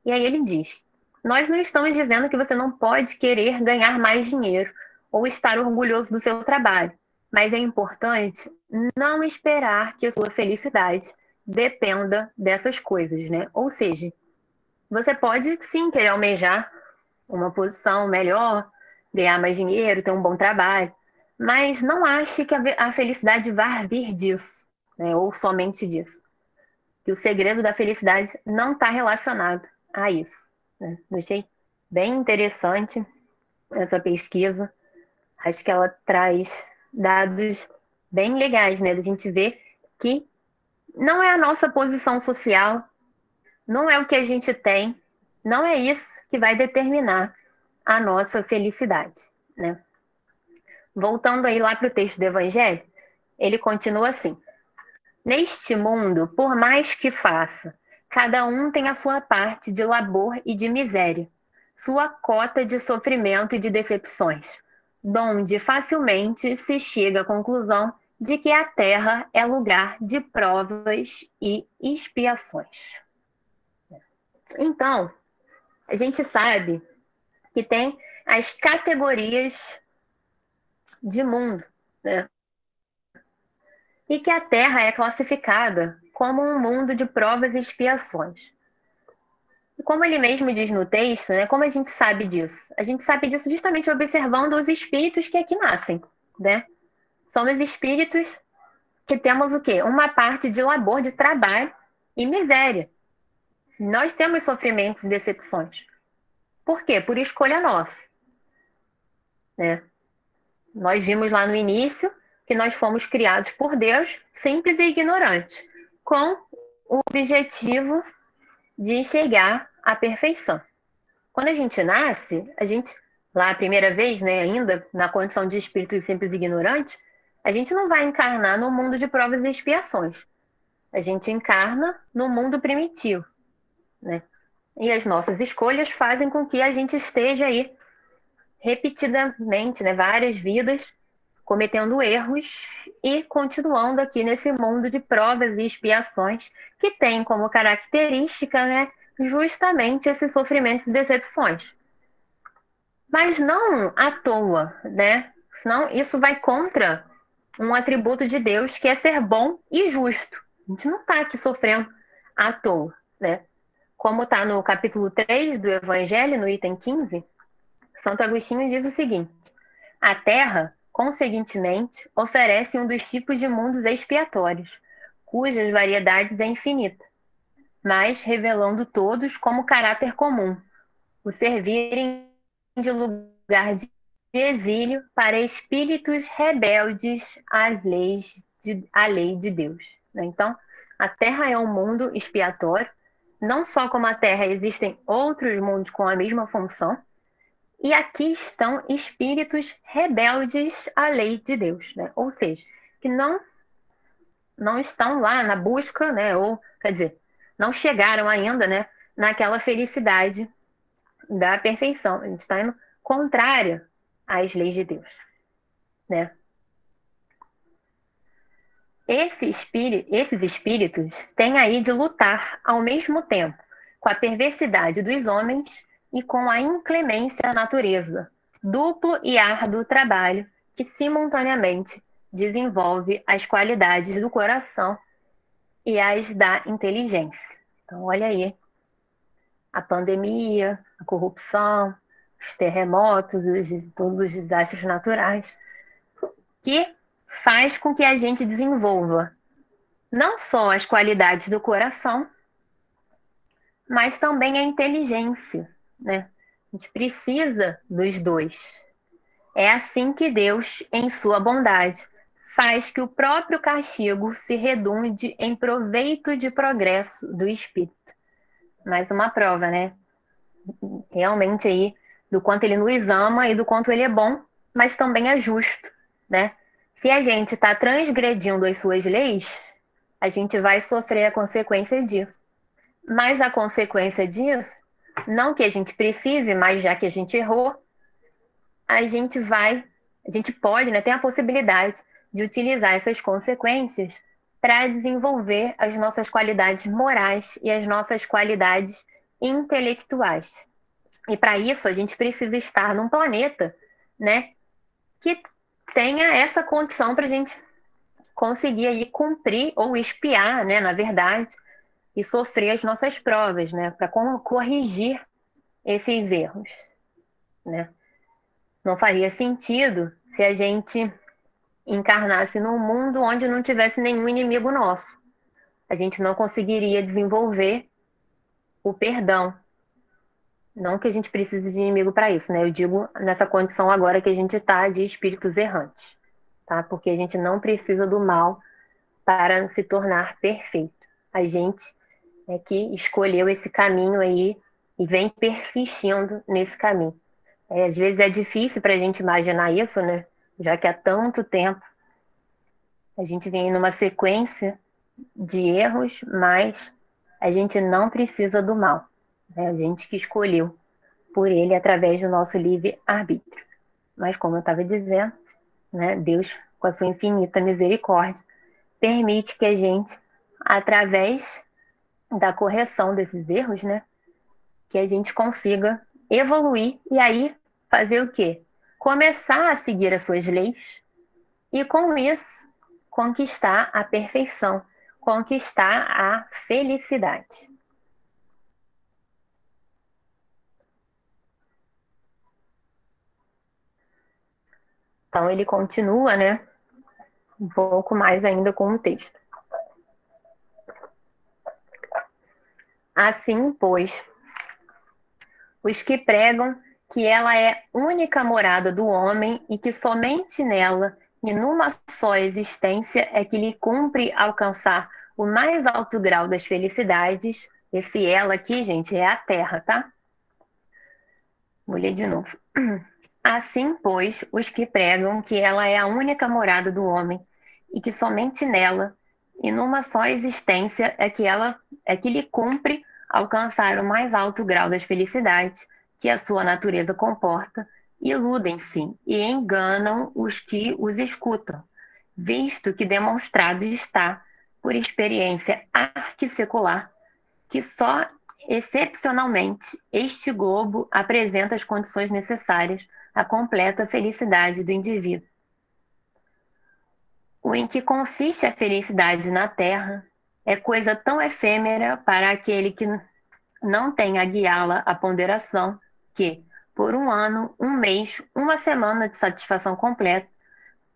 Speaker 6: E aí ele diz: nós não estamos dizendo que você não pode querer ganhar mais dinheiro ou estar orgulhoso do seu trabalho, mas é importante não esperar que a sua felicidade dependa dessas coisas, né? Ou seja, você pode sim querer almejar uma posição melhor, ganhar mais dinheiro, ter um bom trabalho, mas não ache que a felicidade vai vir disso, né? Ou somente disso. Que o segredo da felicidade não está relacionado a isso, né? Eu achei bem interessante essa pesquisa. Acho que ela traz dados bem legais, né? A gente vê que não é a nossa posição social, não é o que a gente tem, não é isso que vai determinar a nossa felicidade, né? Voltando aí lá para o texto do Evangelho, ele continua assim: neste mundo, por mais que faça, cada um tem a sua parte de labor e de miséria, sua cota de sofrimento e de decepções, donde facilmente se chega à conclusão de que a terra é lugar de provas e expiações. Então, a gente sabe que tem as categorias de mundo, né? E que a Terra é classificada como um mundo de provas e expiações. E como ele mesmo diz no texto, né, como a gente sabe disso? A gente sabe disso justamente observando os espíritos que aqui nascem, né? Somos espíritos que temos o quê? Uma parte de labor, de trabalho e miséria. Nós temos sofrimentos e decepções. Por quê? Por escolha nossa, né? Nós vimos lá no início que nós fomos criados por Deus, simples e ignorantes, com o objetivo de chegar à perfeição. Quando a gente nasce, lá a primeira vez, né, ainda na condição de espírito simples e ignorante, a gente não vai encarnar no mundo de provas e expiações. A gente encarna no mundo primitivo, né? E as nossas escolhas fazem com que a gente esteja aí repetidamente, né, várias vidas, cometendo erros e continuando aqui nesse mundo de provas e expiações que tem como característica, né, justamente esses sofrimentos e decepções. Mas não à toa, né? Senão isso vai contra um atributo de Deus que é ser bom e justo. A gente não está aqui sofrendo à toa, né? Como está no capítulo 3 do Evangelho, no item 15, Santo Agostinho diz o seguinte: a Terra, conseguintemente, oferece um dos tipos de mundos expiatórios, cujas variedades é infinita, mas revelando todos como caráter comum, o servirem de lugar de exílio para espíritos rebeldes à lei de Deus. Então, a Terra é um mundo expiatório. Não só como a Terra, existem outros mundos com a mesma função. E aqui estão espíritos rebeldes à lei de Deus, né? Ou seja, que não estão lá na busca, né? Ou, quer dizer, não chegaram ainda, né, naquela felicidade da perfeição. A gente está indo contrária às leis de Deus, né? Esses espíritos têm aí de lutar ao mesmo tempo com a perversidade dos homens e com a inclemência da natureza, duplo e árduo trabalho que simultaneamente desenvolve as qualidades do coração e as da inteligência. Então, olha aí, a pandemia, a corrupção, os terremotos, todos os desastres naturais, que faz com que a gente desenvolva não só as qualidades do coração, mas também a inteligência, né? A gente precisa dos dois. É assim que Deus, em sua bondade, faz que o próprio castigo se redunde em proveito de progresso do espírito. Mais uma prova, né? Realmente aí, do quanto ele nos ama e do quanto ele é bom, mas também é justo, né? Se a gente está transgredindo as suas leis, a gente vai sofrer a consequência disso. Mas a consequência disso, não que a gente precise, mas já que a gente errou, a gente pode, né, tem a possibilidade de utilizar essas consequências para desenvolver as nossas qualidades morais e as nossas qualidades intelectuais. E para isso a gente precisa estar num planeta, né, que tenha essa condição para a gente conseguir aí cumprir ou espiar, né, na verdade, e sofrer as nossas provas, né, para corrigir esses erros, né? Não faria sentido se a gente encarnasse num mundo onde não tivesse nenhum inimigo nosso. A gente não conseguiria desenvolver o perdão. Não que a gente precise de inimigo para isso, né? Eu digo nessa condição agora que a gente está de espíritos errantes, tá? Porque a gente não precisa do mal para se tornar perfeito. A gente é que escolheu esse caminho aí e vem persistindo nesse caminho. Às vezes é difícil para a gente imaginar isso, né? Já que há tanto tempo a gente vem numa sequência de erros, mas a gente não precisa do mal. É a gente que escolheu por ele através do nosso livre-arbítrio. Mas como eu estava dizendo, né, Deus, com a sua infinita misericórdia, permite que a gente, através da correção desses erros, né, que a gente consiga evoluir e aí fazer o quê? Começar a seguir as suas leis e, com isso, conquistar a perfeição, conquistar a felicidade. Então, ele continua, né? Um pouco mais ainda com o texto. Assim, pois, os que pregam que ela é única morada do homem e que somente nela e numa só existência é que lhe cumpre alcançar o mais alto grau das felicidades. Esse ela aqui, gente, é a Terra, tá? Vou ler de novo. Assim, pois, os que pregam que ela é a única morada do homem e que somente nela e numa só existência é que lhe cumpre alcançar o mais alto grau das felicidades que a sua natureza comporta, iludem-se e enganam os que os escutam, visto que demonstrado está, por experiência arquissecular, que só excepcionalmente este globo apresenta as condições necessárias à completa felicidade do indivíduo. O em que consiste a felicidade na Terra é coisa tão efêmera para aquele que não tem a guiá-la à ponderação que, por um ano, um mês, uma semana de satisfação completa,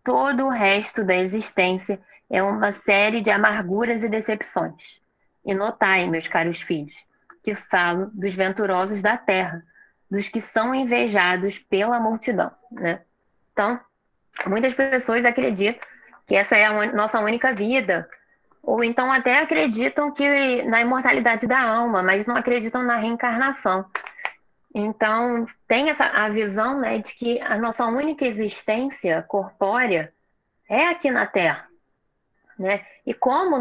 Speaker 6: todo o resto da existência é uma série de amarguras e decepções. E notai, meus caros filhos, que falo dos venturosos da terra, dos que são invejados pela multidão, né? Então, muitas pessoas acreditam que essa é a nossa única vida, ou então até acreditam que na imortalidade da alma, mas não acreditam na reencarnação. Então, tem a visão, né, de que a nossa única existência corpórea é aqui na Terra, né? E como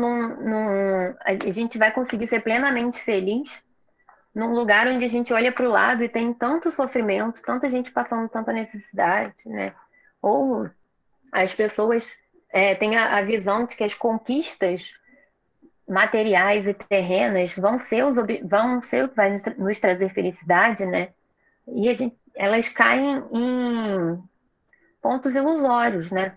Speaker 6: a gente vai conseguir ser plenamente feliz num lugar onde a gente olha para o lado e tem tanto sofrimento, tanta gente passando tanta necessidade, né? Ou as pessoas têm a visão de que as conquistas materiais e terrenas vão ser o que vai nos trazer felicidade, né? E elas caem em pontos ilusórios, né?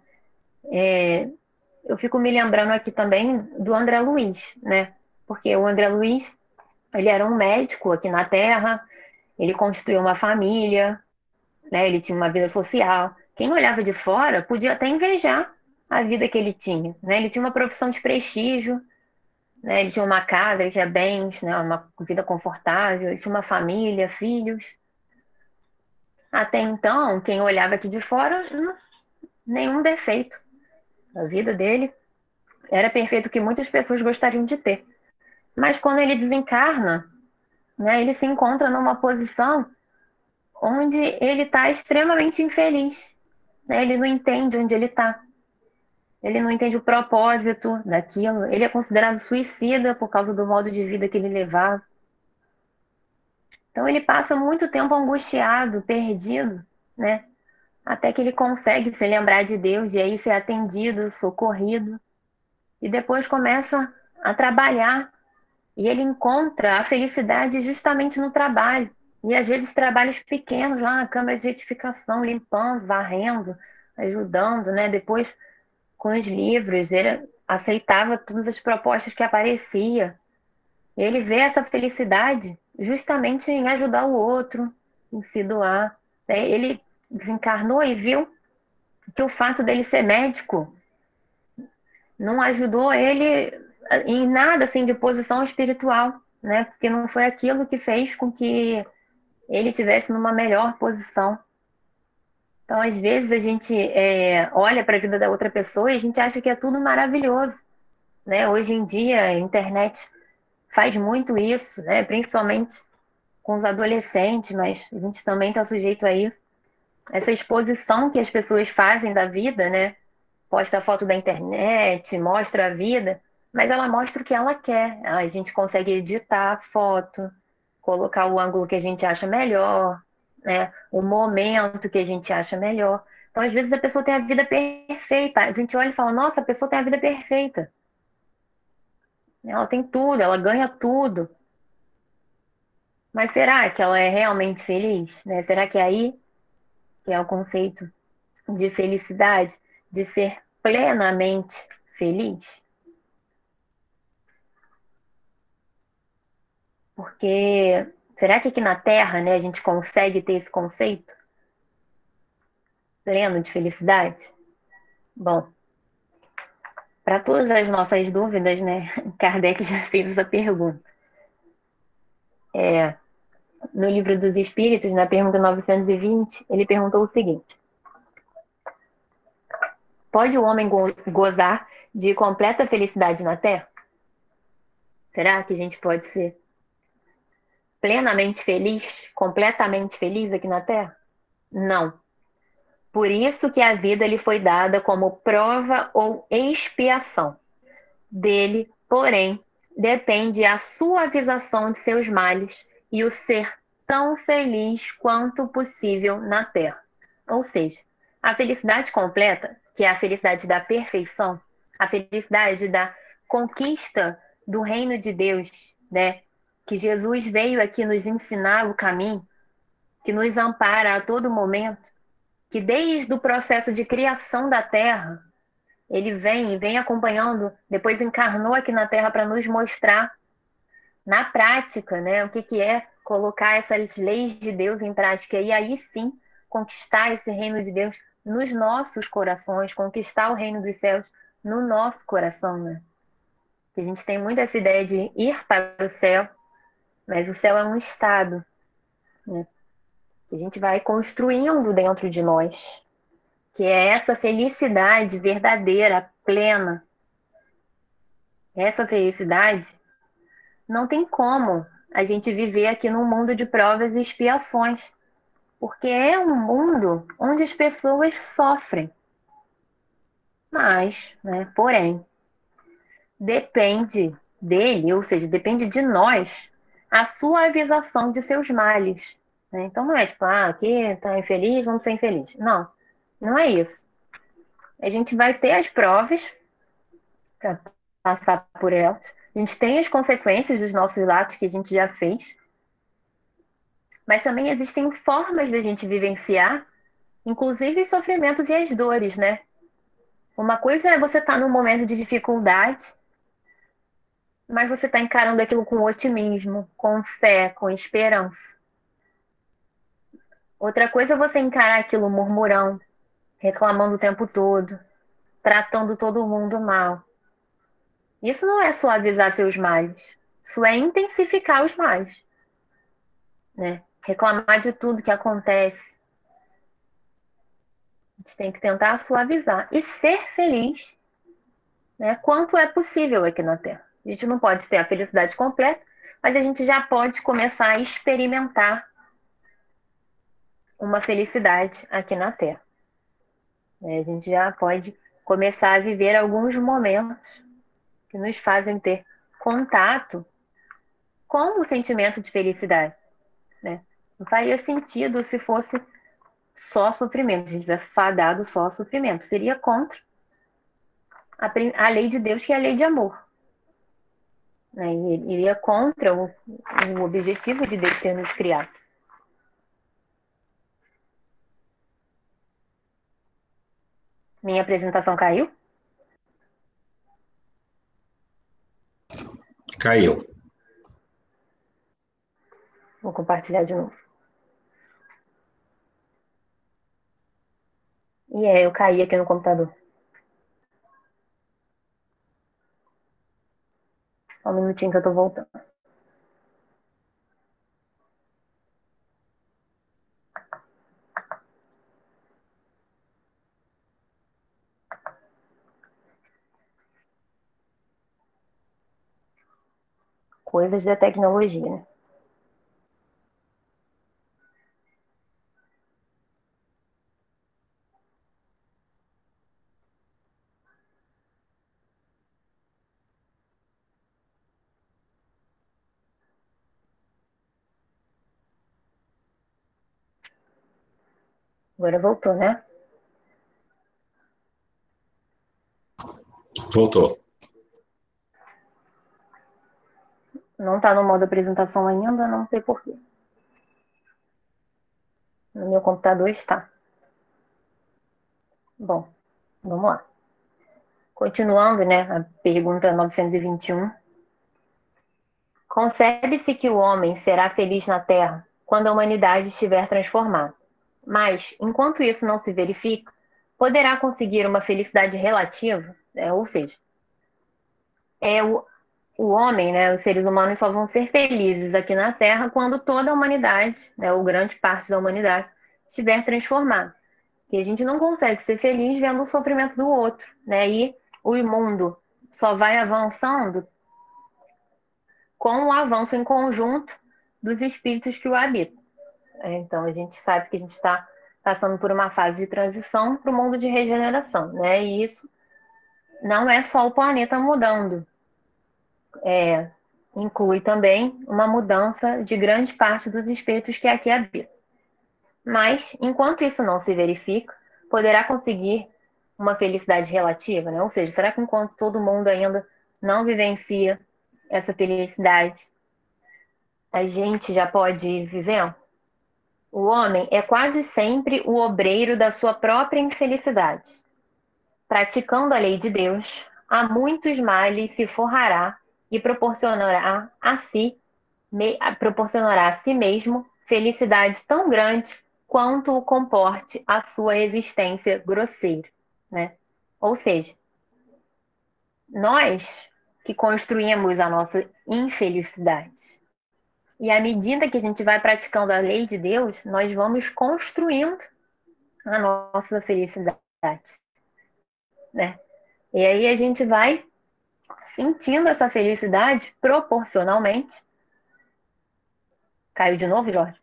Speaker 6: eu fico me lembrando aqui também do André Luiz, né? Porque o André Luiz, ele era um médico aqui na Terra, ele constituiu uma família, né? Ele tinha uma vida social. Quem olhava de fora podia até invejar a vida que ele tinha, né? Ele tinha uma profissão de prestígio, né? Ele tinha uma casa, ele tinha bens, né? Uma vida confortável, ele tinha uma família, filhos. Até então, quem olhava aqui de fora, nenhum defeito. A vida dele era perfeito, o que muitas pessoas gostariam de ter. Mas quando ele desencarna, né? Ele se encontra numa posição onde ele está extremamente infeliz, né? Ele não entende onde ele está. Ele não entende o propósito daquilo. Ele é considerado suicida por causa do modo de vida que ele levava. Então ele passa muito tempo angustiado, perdido, né? Até que ele consegue se lembrar de Deus e aí ser atendido, socorrido. E depois começa a trabalhar. E ele encontra a felicidade justamente no trabalho. E às vezes trabalhos pequenos lá na câmara de retificação, limpando, varrendo, ajudando, né? Depois com os livros, ele aceitava todas as propostas que aparecia. Ele vê essa felicidade justamente em ajudar o outro, em se doar. Ele desencarnou e viu que o fato dele ser médico não ajudou ele em nada assim de posição espiritual, né? Porque não foi aquilo que fez com que ele tivesse numa melhor posição. Então, às vezes a gente olha para a vida da outra pessoa e a gente acha que é tudo maravilhoso, né? Hoje em dia a internet faz muito isso, né? Principalmente com os adolescentes, mas a gente também está sujeito a isso. Essa exposição que as pessoas fazem da vida, né? Posta a foto da internet, mostra a vida, mas ela mostra o que ela quer. A gente consegue editar a foto, colocar o ângulo que a gente acha melhor, né? O momento que a gente acha melhor. Então, às vezes, a pessoa tem a vida perfeita. A gente olha e fala, nossa, a pessoa tem a vida perfeita. Ela tem tudo, ela ganha tudo. Mas será que ela é realmente feliz, né? Será que é aí que é o conceito de felicidade, de ser plenamente feliz? Porque será que aqui na Terra, né, a gente consegue ter esse conceito pleno de felicidade? Bom, para todas as nossas dúvidas, né, Kardec já fez essa pergunta. No Livro dos Espíritos, na pergunta 920, ele perguntou o seguinte: pode o homem gozar de completa felicidade na Terra? Será que a gente pode ser plenamente feliz, completamente feliz aqui na Terra? Não. Por isso que a vida lhe foi dada como prova ou expiação. Dele, porém, depende a suavização de seus males e o ser tão feliz quanto possível na Terra. Ou seja, a felicidade completa, que é a felicidade da perfeição, a felicidade da conquista do reino de Deus, né? Que Jesus veio aqui nos ensinar o caminho, que nos ampara a todo momento, que desde o processo de criação da Terra, ele vem acompanhando, depois encarnou aqui na Terra para nos mostrar na prática, né, o que é colocar essas leis de Deus em prática e aí sim conquistar esse reino de Deus nos nossos corações, conquistar o reino dos céus no nosso coração, né? Que a gente tem muito essa ideia de ir para o céu, mas o céu é um estado, né? Que a gente vai construindo dentro de nós, que é essa felicidade verdadeira, plena. Essa felicidade não tem como a gente viver aqui num mundo de provas e expiações, porque é um mundo onde as pessoas sofrem. Mas, né, porém, depende dele, ou seja, depende de nós, a suavização de seus males, né? Então não é tipo, aqui está infeliz, vamos ser infeliz. Não, não é isso. A gente vai ter as provas para passar por elas. A gente tem as consequências dos nossos atos que a gente já fez. Mas também existem formas de a gente vivenciar, inclusive os sofrimentos e as dores, né? Uma coisa é você estar num momento de dificuldade, mas você está encarando aquilo com otimismo, com fé, com esperança. Outra coisa é você encarar aquilo murmurando, reclamando o tempo todo, tratando todo mundo mal. Isso não é suavizar seus males, isso é intensificar os males, né? Reclamar de tudo que acontece. A gente tem que tentar suavizar e ser feliz, né, quanto é possível aqui na Terra. A gente não pode ter a felicidade completa, mas a gente já pode começar a experimentar uma felicidade aqui na Terra. A gente já pode começar a viver alguns momentos que nos fazem ter contato com o sentimento de felicidade, né? Não faria sentido se fosse só sofrimento, se a gente tivesse fadado só a sofrimento. Seria contra a lei de Deus, que é a lei de amor, né? E iria contra o objetivo de Deus ter nos criado. Minha apresentação caiu?
Speaker 5: Caiu.
Speaker 6: Vou compartilhar de novo. Eu caí aqui no computador. Só um minutinho que eu tô voltando. Coisas da tecnologia, né? Agora voltou, né?
Speaker 5: Voltou.
Speaker 6: Não tá no modo apresentação ainda, não sei porquê. No meu computador está. Bom, vamos lá. Continuando, né? A pergunta 921. Concebe-se que o homem será feliz na Terra quando a humanidade estiver transformada. Mas, enquanto isso não se verifica, poderá conseguir uma felicidade relativa, ou seja, o homem, né, os seres humanos só vão ser felizes aqui na Terra quando toda a humanidade, né, ou grande parte da humanidade, estiver transformada. Que a gente não consegue ser feliz vendo o sofrimento do outro, né? E o mundo só vai avançando com o avanço em conjunto dos espíritos que o habitam. Então, a gente sabe que a gente está passando por uma fase de transição para o mundo de regeneração, né? E isso não é só o planeta mudando, inclui também uma mudança de grande parte dos espíritos que aqui habitam. Mas, enquanto isso não se verifica, poderá conseguir uma felicidade relativa, né? Ou seja, será que enquanto todo mundo ainda não vivencia essa felicidade, a gente já pode ir vivendo? O homem é quase sempre o obreiro da sua própria infelicidade. Praticando a lei de Deus, a muitos males se forrará e proporcionará a si mesmo felicidade tão grande quanto o comporte a sua existência grosseira, né? Ou seja, nós que construímos a nossa infelicidade. E à medida que a gente vai praticando a lei de Deus, nós vamos construindo a nossa felicidade, né? E aí a gente vai sentindo essa felicidade proporcionalmente. Caiu de novo, Jorge?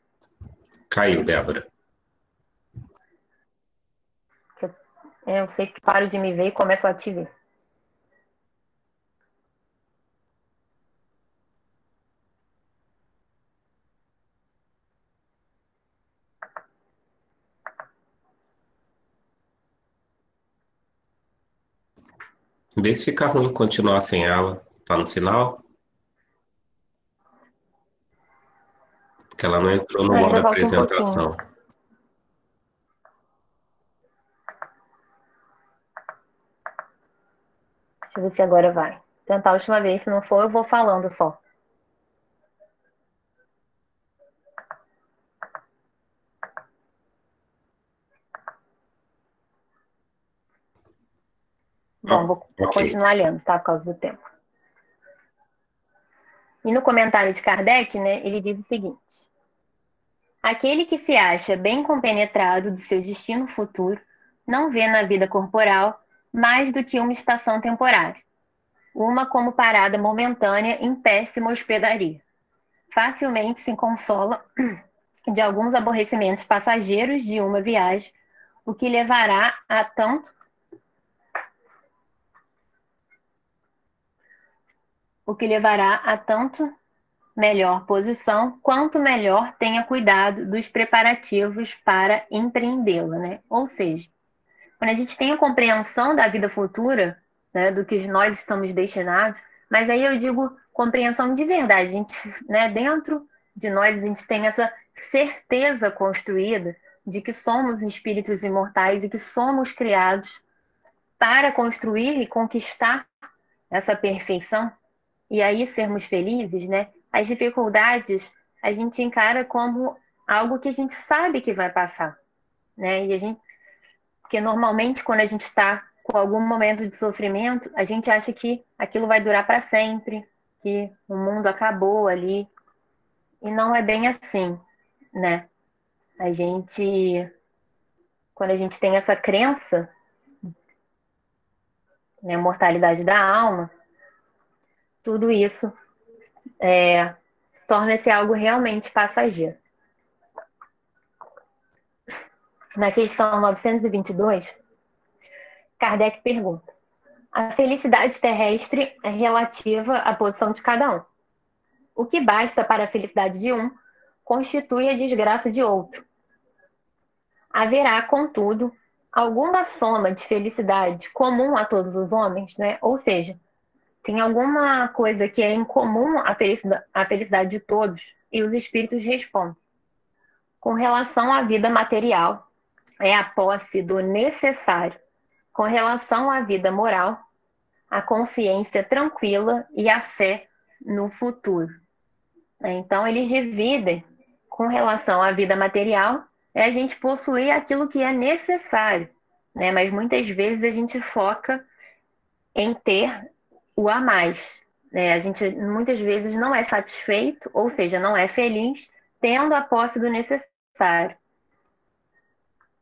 Speaker 5: Caiu, Débora.
Speaker 6: Eu sei que paro de me ver e começo a te ver.
Speaker 5: Vê se fica ruim continuar sem ela. Tá no final? Porque ela não entrou no modo
Speaker 6: Ainda falta um pouquinho.
Speaker 5: apresentação.
Speaker 6: Deixa eu ver se agora vai. Tentar a última vez, se não for, eu vou falando só. Bom, vou continuar lendo, tá? Por causa do tempo. E no comentário de Kardec, né, ele diz o seguinte: aquele que se acha bem compenetrado do seu destino futuro não vê na vida corporal mais do que uma estação temporária, uma como parada momentânea em péssima hospedaria. Facilmente se consola de alguns aborrecimentos passageiros de uma viagem, o que levará a tanto melhor posição, quanto melhor tenha cuidado dos preparativos para empreendê-la, né? Ou seja, quando a gente tem a compreensão da vida futura, né, do que nós estamos destinados, mas aí eu digo compreensão de verdade, a gente, né, dentro de nós a gente tem essa certeza construída de que somos espíritos imortais e que somos criados para construir e conquistar essa perfeição e aí sermos felizes, né? As dificuldades a gente encara como algo que a gente sabe que vai passar, né? Porque normalmente quando a gente está com algum momento de sofrimento, a gente acha que aquilo vai durar para sempre, que o mundo acabou ali, e não é bem assim, né? Quando a gente tem essa crença, né, mortalidade da alma, tudo isso torna-se algo realmente passageiro. Na questão 922, Kardec pergunta: a felicidade terrestre é relativa à posição de cada um. O que basta para a felicidade de um constitui a desgraça de outro. Haverá, contudo, alguma soma de felicidade comum a todos os homens, né? Ou seja, tem alguma coisa que é em comum à felicidade de todos? E os espíritos respondem: com relação à vida material, é a posse do necessário. Com relação à vida moral, a consciência tranquila e a fé no futuro. Então, eles dividem com relação à vida material, é a gente possuir aquilo que é necessário, né? Mas muitas vezes a gente foca em ter o a mais, né? A gente muitas vezes não é satisfeito, ou seja, não é feliz, tendo a posse do necessário.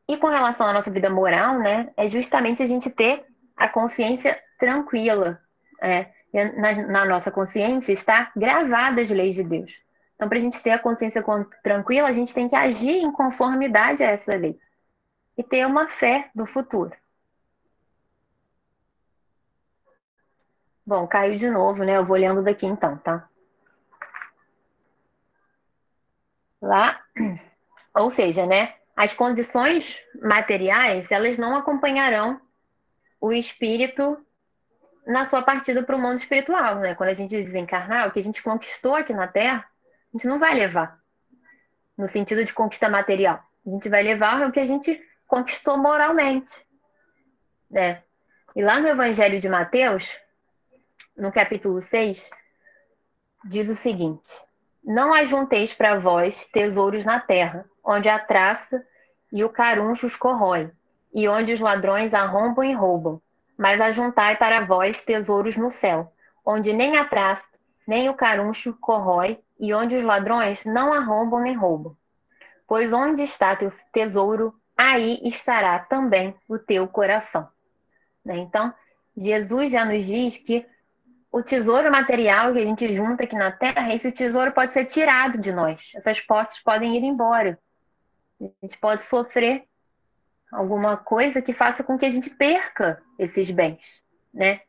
Speaker 6: E com relação à nossa vida moral, né, é justamente a gente ter a consciência tranquila. Na nossa consciência está gravada as leis de Deus. Então, para a gente ter a consciência tranquila, a gente tem que agir em conformidade a essa lei. E ter uma fé no futuro. Bom, caiu de novo, né? Eu vou lendo daqui então, tá? Lá, ou seja, né? As condições materiais, elas não acompanharão o espírito na sua partida para o mundo espiritual, né? Quando a gente desencarnar, o que a gente conquistou aqui na Terra, a gente não vai levar no sentido de conquista material. A gente vai levar o que a gente conquistou moralmente, né? E lá no Evangelho de Mateus, no capítulo 6, diz o seguinte: não ajunteis para vós tesouros na terra, onde a traça e o caruncho os corrói, e onde os ladrões arrombam e roubam. Mas ajuntai para vós tesouros no céu, onde nem a traça, nem o caruncho corrói, e onde os ladrões não arrombam nem roubam. Pois onde está teu tesouro, aí estará também o teu coração. Então, Jesus já nos diz que o tesouro material que a gente junta aqui na Terra, esse tesouro pode ser tirado de nós. Essas posses podem ir embora. A gente pode sofrer alguma coisa que faça com que a gente perca esses bens, né?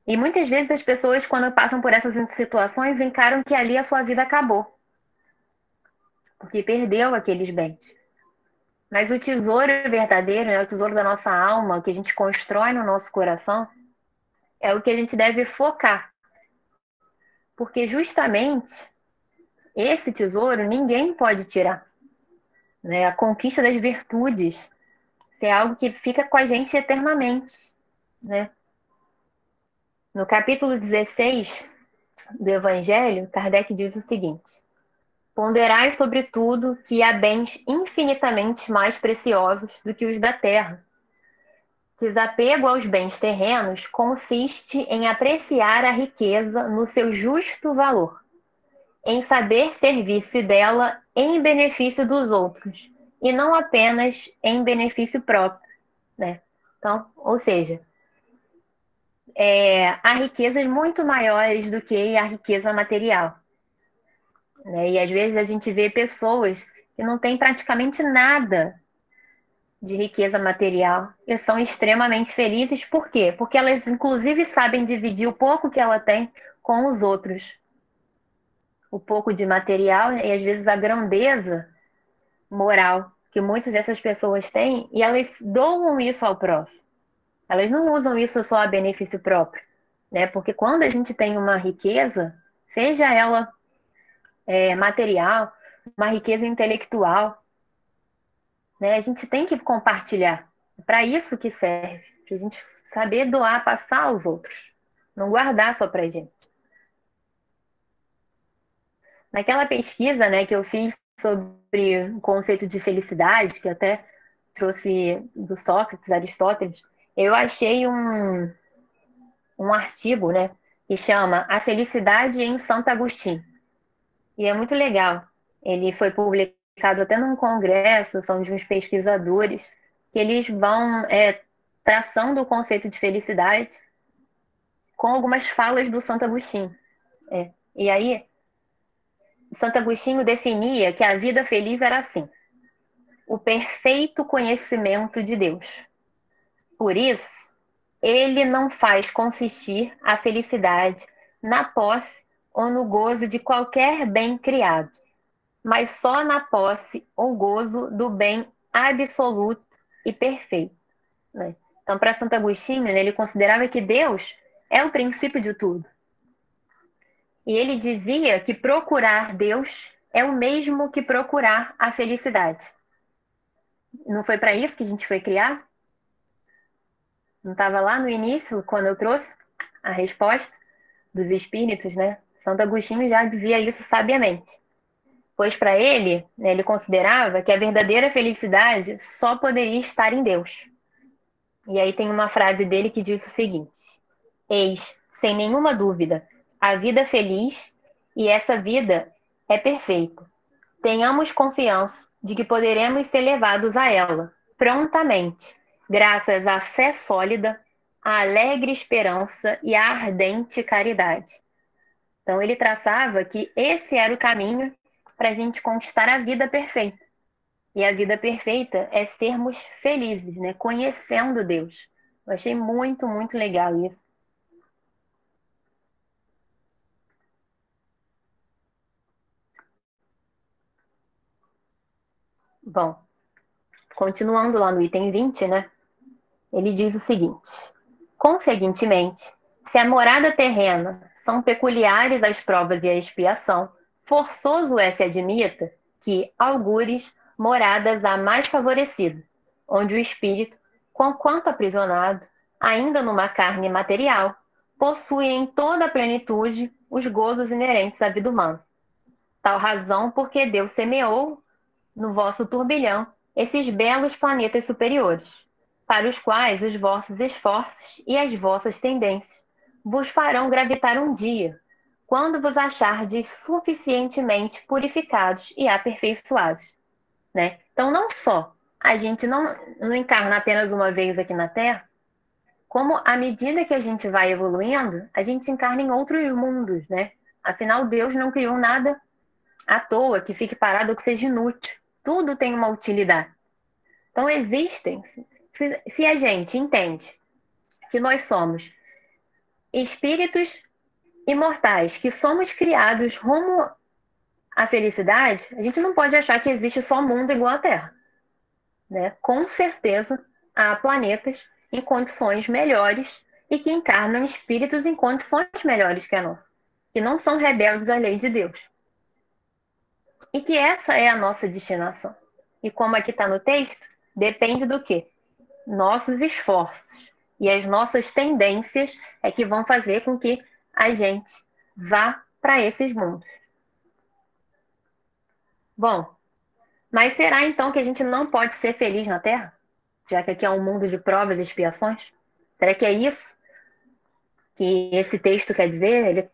Speaker 6: E muitas vezes as pessoas, quando passam por essas situações, encaram que ali a sua vida acabou, porque perdeu aqueles bens. Mas o tesouro verdadeiro, né, o tesouro da nossa alma, o que a gente constrói no nosso coração, é o que a gente deve focar. Porque justamente esse tesouro ninguém pode tirar, né? A conquista das virtudes é algo que fica com a gente eternamente, né? No capítulo 16 do Evangelho, Kardec diz o seguinte: ponderai sobretudo que há bens infinitamente mais preciosos do que os da terra. Desapego aos bens terrenos consiste em apreciar a riqueza no seu justo valor, em saber servir-se dela em benefício dos outros, e não apenas em benefício próprio, né? Então, ou seja, há riquezas muito maiores do que a riqueza material, né? E às vezes a gente vê pessoas que não têm praticamente nada de riqueza material e são extremamente felizes. Por quê? Porque elas, inclusive, sabem dividir o pouco que ela tem com os outros. O pouco de material e, às vezes, a grandeza moral que muitas dessas pessoas têm, e elas doam isso ao próximo. Elas não usam isso só a benefício próprio, né? Porque quando a gente tem uma riqueza, seja ela material, uma riqueza intelectual, né? A gente tem que compartilhar. É para isso que serve, para a gente saber doar, passar aos outros, não guardar só para a gente. Naquela pesquisa, né, que eu fiz sobre o conceito de felicidade, que até trouxe do Sócrates, Aristóteles, eu achei um artigo, né, que chama A Felicidade em Santo Agostinho. E é muito legal. Ele foi publicado até num congresso, são de uns pesquisadores, que eles vão traçando o conceito de felicidade com algumas falas do Santo Agostinho. E aí, Santo Agostinho definia que a vida feliz era assim: o perfeito conhecimento de Deus. Por isso, ele não faz consistir a felicidade na posse ou no gozo de qualquer bem criado, mas só na posse ou gozo do bem absoluto e perfeito, né? Então, para Santo Agostinho, né, ele considerava que Deus é o princípio de tudo. E ele dizia que procurar Deus é o mesmo que procurar a felicidade. Não foi para isso que a gente foi criado? Não estava lá no início, quando eu trouxe a resposta dos espíritos, né? Santo Agostinho já dizia isso sabiamente. Pois para ele, né, ele considerava que a verdadeira felicidade só poderia estar em Deus. E aí tem uma frase dele que diz o seguinte: eis, sem nenhuma dúvida, a vida feliz, e essa vida é perfeita. Tenhamos confiança de que poderemos ser levados a ela, prontamente, graças à fé sólida, à alegre esperança e à ardente caridade. Então ele traçava que esse era o caminho para a gente conquistar a vida perfeita. E a vida perfeita é sermos felizes, né? Conhecendo Deus. Eu achei muito, muito legal isso. Bom, continuando lá no item 20, né? Ele diz o seguinte: conseguintemente, se a morada terrena são peculiares as provas e a expiação, forçoso se admita que, algures, moradas há mais favorecido, onde o espírito, conquanto aprisionado, ainda numa carne material, possui em toda a plenitude os gozos inerentes à vida humana. Tal razão porque Deus semeou no vosso turbilhão esses belos planetas superiores, para os quais os vossos esforços e as vossas tendências vos farão gravitar um dia, quando vos achardes suficientemente purificados e aperfeiçoados, né? Então, não só a gente não encarna apenas uma vez aqui na Terra, como à medida que a gente vai evoluindo, a gente encarna em outros mundos, né? Afinal, Deus não criou nada à toa, que fique parado ou que seja inútil. Tudo tem uma utilidade. Então, existem, se a gente entende que nós somos espíritos imortais, que somos criados rumo à felicidade, a gente não pode achar que existe só mundo igual à Terra, né? Com certeza, há planetas em condições melhores e que encarnam espíritos em condições melhores que a nossa, que não são rebeldes à lei de Deus. E que essa é a nossa destinação. E como aqui está no texto, depende do quê? Nossos esforços. E as nossas tendências é que vão fazer com que a gente vá para esses mundos. Bom, mas será então que a gente não pode ser feliz na Terra? Já que aqui é um mundo de provas e expiações? Será que é isso que esse texto quer dizer?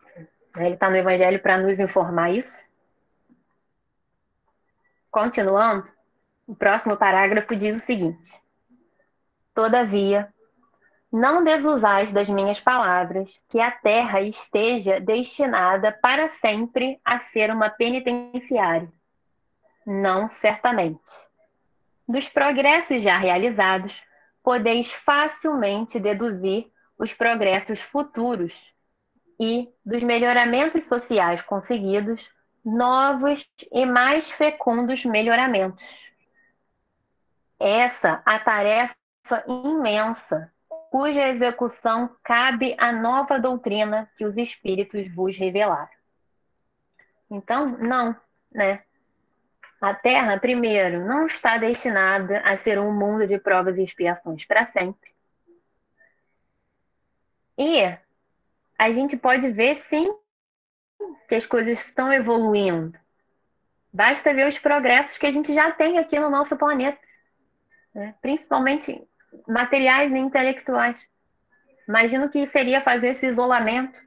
Speaker 6: Ele está no Evangelho para nos informar isso? Continuando, o próximo parágrafo diz o seguinte: todavia, não desusais das minhas palavras, que a terra esteja destinada para sempre a ser uma penitenciária. Não certamente. Dos progressos já realizados, podeis facilmente deduzir os progressos futuros e, dos melhoramentos sociais conseguidos, novos e mais fecundos melhoramentos. Essa a tarefa imensa, cuja execução cabe à nova doutrina que os Espíritos vos revelaram. Então, não, né? A Terra, primeiro, não está destinada a ser um mundo de provas e expiações para sempre. E a gente pode ver, sim, que as coisas estão evoluindo. Basta ver os progressos que a gente já tem aqui no nosso planeta, né? Principalmente materiais e intelectuais. Imagino o que seria fazer esse isolamento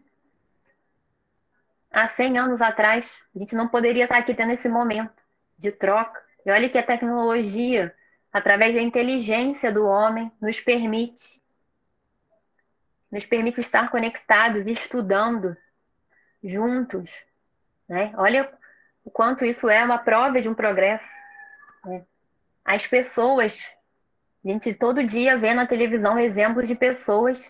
Speaker 6: há 100 anos atrás. A gente não poderia estar aqui tendo esse momento de troca. E olha que a tecnologia, através da inteligência do homem, nos permite estar conectados e estudando juntos, né? Olha o quanto isso é uma prova de um progresso, né? As pessoas, a gente todo dia vê na televisão exemplos de pessoas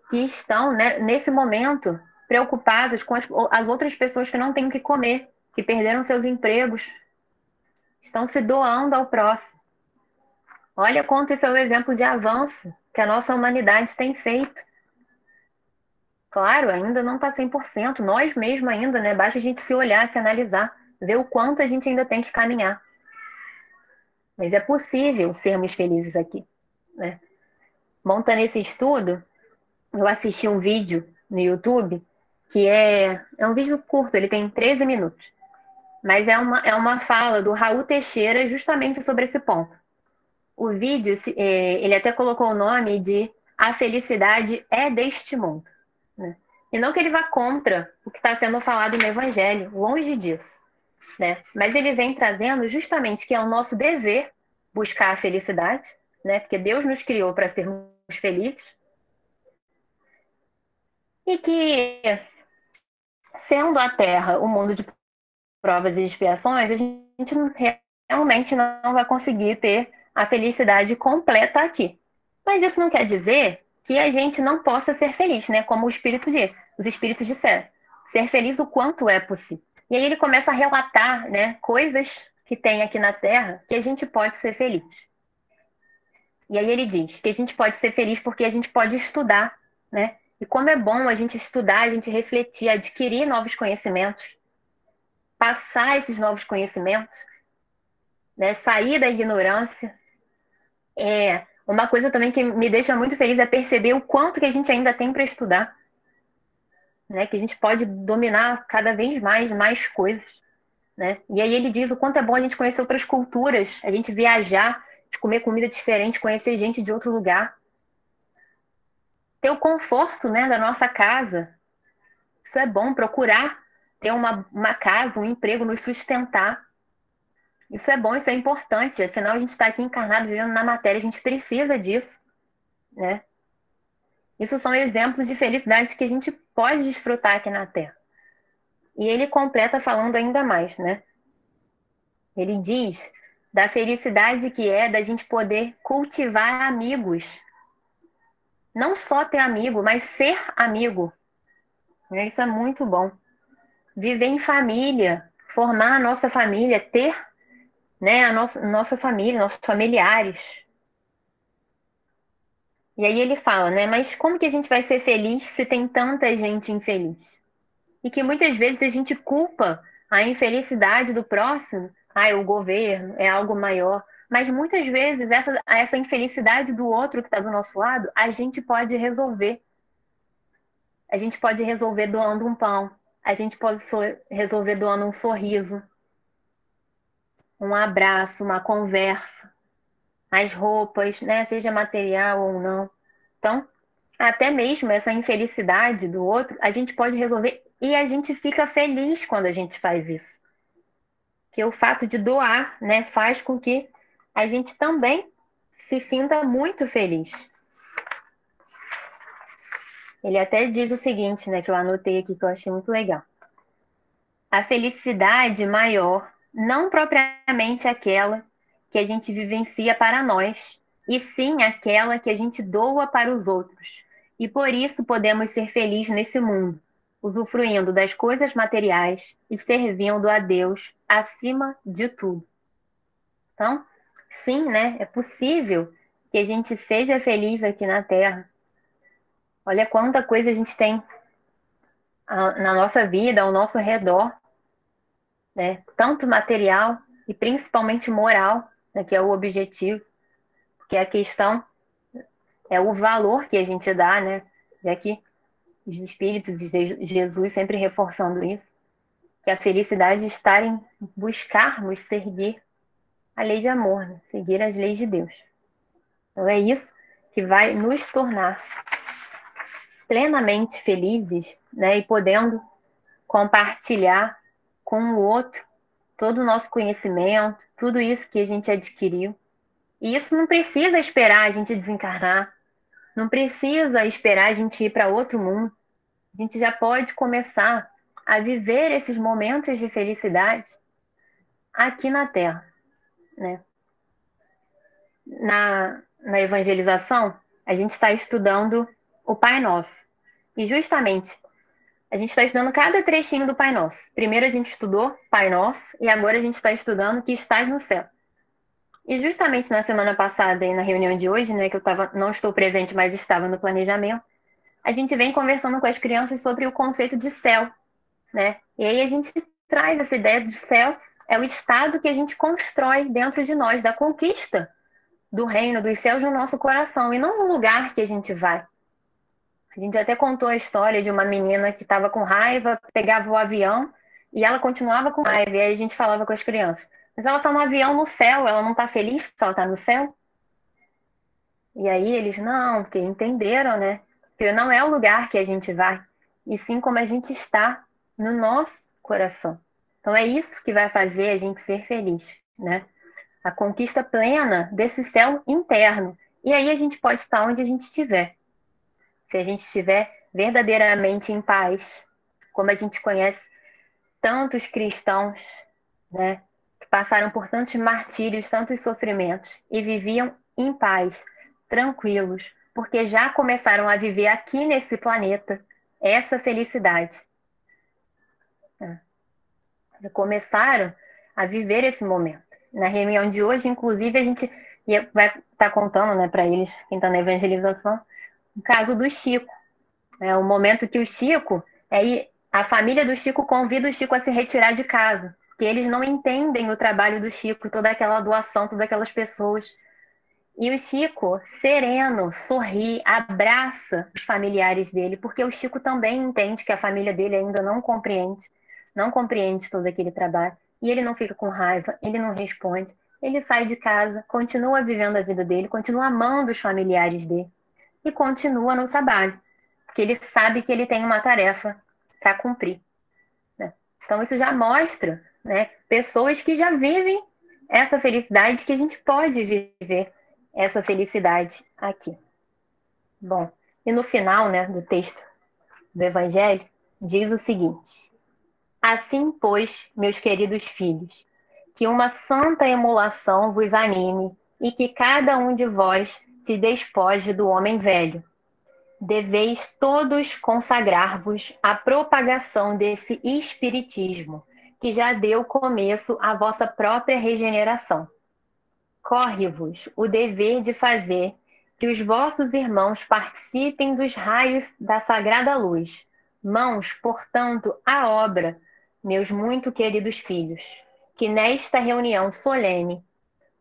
Speaker 6: que estão, né, nesse momento preocupadas com as outras pessoas que não têm o que comer, que perderam seus empregos, estão se doando ao próximo. Olha quanto isso é um exemplo de avanço que a nossa humanidade tem feito. Claro, ainda não está 100%, nós mesmos ainda, né? Basta a gente se olhar, se analisar, ver o quanto a gente ainda tem que caminhar. Mas é possível sermos felizes aqui, né? Montando esse estudo, eu assisti um vídeo no YouTube, que é um vídeo curto, ele tem 13 minutos. Mas é uma fala do Raul Teixeira justamente sobre esse ponto. O vídeo, ele até colocou o nome de A Felicidade é deste Mundo, né? E não que ele vá contra o que está sendo falado no Evangelho, longe disso, né? Mas ele vem trazendo justamente que é o nosso dever buscar a felicidade, né? Porque Deus nos criou para sermos felizes. E que, sendo a Terra um mundo de provas e expiações, a gente realmente não vai conseguir ter a felicidade completa aqui. Mas isso não quer dizer que a gente não possa ser feliz, né? Como os espíritos disseram. Ser feliz o quanto é possível. E aí ele começa a relatar, né, coisas que tem aqui na Terra que a gente pode ser feliz. E aí ele diz que a gente pode ser feliz porque a gente pode estudar, né? E como é bom a gente estudar, a gente refletir, adquirir novos conhecimentos, passar esses novos conhecimentos, né? Sair da ignorância. Uma coisa também que me deixa muito feliz é perceber o quanto que a gente ainda tem para estudar, né? Que a gente pode dominar cada vez mais coisas, né? E aí ele diz o quanto é bom a gente conhecer outras culturas, a gente viajar, de comer comida diferente, conhecer gente de outro lugar. Ter o conforto, né, da nossa casa. Isso é bom, procurar ter uma casa, um emprego, nos sustentar. Isso é bom, isso é importante. Afinal, a gente está aqui encarnado, vivendo na matéria, a gente precisa disso, né? Isso são exemplos de felicidade que a gente pode desfrutar aqui na Terra. E ele completa falando ainda mais, né? Ele diz da felicidade que é da gente poder cultivar amigos. Não só ter amigo, mas ser amigo. Isso é muito bom. Viver em família, formar a nossa família, ter, né, a nossa família, nossos familiares. E aí ele fala, né, mas como que a gente vai ser feliz se tem tanta gente infeliz? E que muitas vezes a gente culpa a infelicidade do próximo. O governo é algo maior. Mas muitas vezes essa infelicidade do outro que está do nosso lado, a gente pode resolver. A gente pode resolver doando um pão. A gente pode resolver doando um sorriso, um abraço, uma conversa, as roupas, né? Seja material ou não. Então, até mesmo essa infelicidade do outro, a gente pode resolver e a gente fica feliz quando a gente faz isso. Porque o fato de doar, né, faz com que a gente também se sinta muito feliz. Ele até diz o seguinte, né, que eu anotei aqui, que eu achei muito legal. A felicidade maior, não propriamente aquela que a gente vivencia para nós, e sim aquela que a gente doa para os outros. E por isso podemos ser felizes nesse mundo, usufruindo das coisas materiais e servindo a Deus acima de tudo. Então, sim, né, é possível que a gente seja feliz aqui na Terra. Olha quanta coisa a gente tem na nossa vida, ao nosso redor, né? Tanto material e principalmente moral, né, que é o objetivo, porque a questão é o valor que a gente dá, né? E aqui os espíritos de Jesus sempre reforçando isso, que a felicidade está em buscarmos seguir a lei de amor, né? Seguir as leis de Deus. Então é isso que vai nos tornar plenamente felizes, né? E podendo compartilhar com o outro todo o nosso conhecimento, tudo isso que a gente adquiriu. E isso não precisa esperar a gente desencarnar, não precisa esperar a gente ir para outro mundo. A gente já pode começar a viver esses momentos de felicidade aqui na Terra, né? Na evangelização, a gente está estudando o Pai Nosso. E justamente, a gente está estudando cada trechinho do Pai Nosso. Primeiro a gente estudou Pai Nosso e agora a gente está estudando que estás no céu. E justamente na semana passada e na reunião de hoje, né, que eu não estou presente, mas estava no planejamento, a gente vem conversando com as crianças sobre o conceito de céu, né? E aí a gente traz essa ideia de céu, é o estado que a gente constrói dentro de nós, da conquista do reino dos céus no nosso coração, e não no lugar que a gente vai. A gente até contou a história de uma menina que estava com raiva, pegava o avião e ela continuava com raiva. E aí a gente falava com as crianças, mas ela está no avião no céu, ela não está feliz porque ela está no céu? E aí eles, não, porque entenderam, né? Que não é o lugar que a gente vai, e sim como a gente está no nosso coração. Então é isso que vai fazer a gente ser feliz, né? A conquista plena desse céu interno. E aí a gente pode estar onde a gente estiver. Se a gente estiver verdadeiramente em paz, como a gente conhece tantos cristãos, né, que passaram por tantos martírios, tantos sofrimentos e viviam em paz, tranquilos, porque já começaram a viver aqui nesse planeta essa felicidade. Já começaram a viver esse momento. Na reunião de hoje, inclusive, a gente vai estar contando, né, para eles, quem está na evangelização, o caso do Chico. O momento que o Chico, a família do Chico convida o Chico a se retirar de casa, porque eles não entendem o trabalho do Chico, toda aquela doação, todas aquelas pessoas. E o Chico, sereno, sorri, abraça os familiares dele, porque o Chico também entende que a família dele ainda não compreende todo aquele trabalho. E ele não fica com raiva, ele não responde, ele sai de casa, continua vivendo a vida dele, continua amando os familiares dele e continua no trabalho, porque ele sabe que ele tem uma tarefa para cumprir, né? Então isso já mostra, né, pessoas que já vivem essa felicidade, que a gente pode viver essa felicidade aqui. Bom, e no final, né, do texto do Evangelho, diz o seguinte: assim, pois, meus queridos filhos, que uma santa emulação vos anime e que cada um de vós se despoje do homem velho. Deveis todos consagrar-vos à propagação desse espiritismo, que já deu começo à vossa própria regeneração. Corre-vos o dever de fazer que os vossos irmãos participem dos raios da sagrada luz. Mãos, portanto, à obra, meus muito queridos filhos, que nesta reunião solene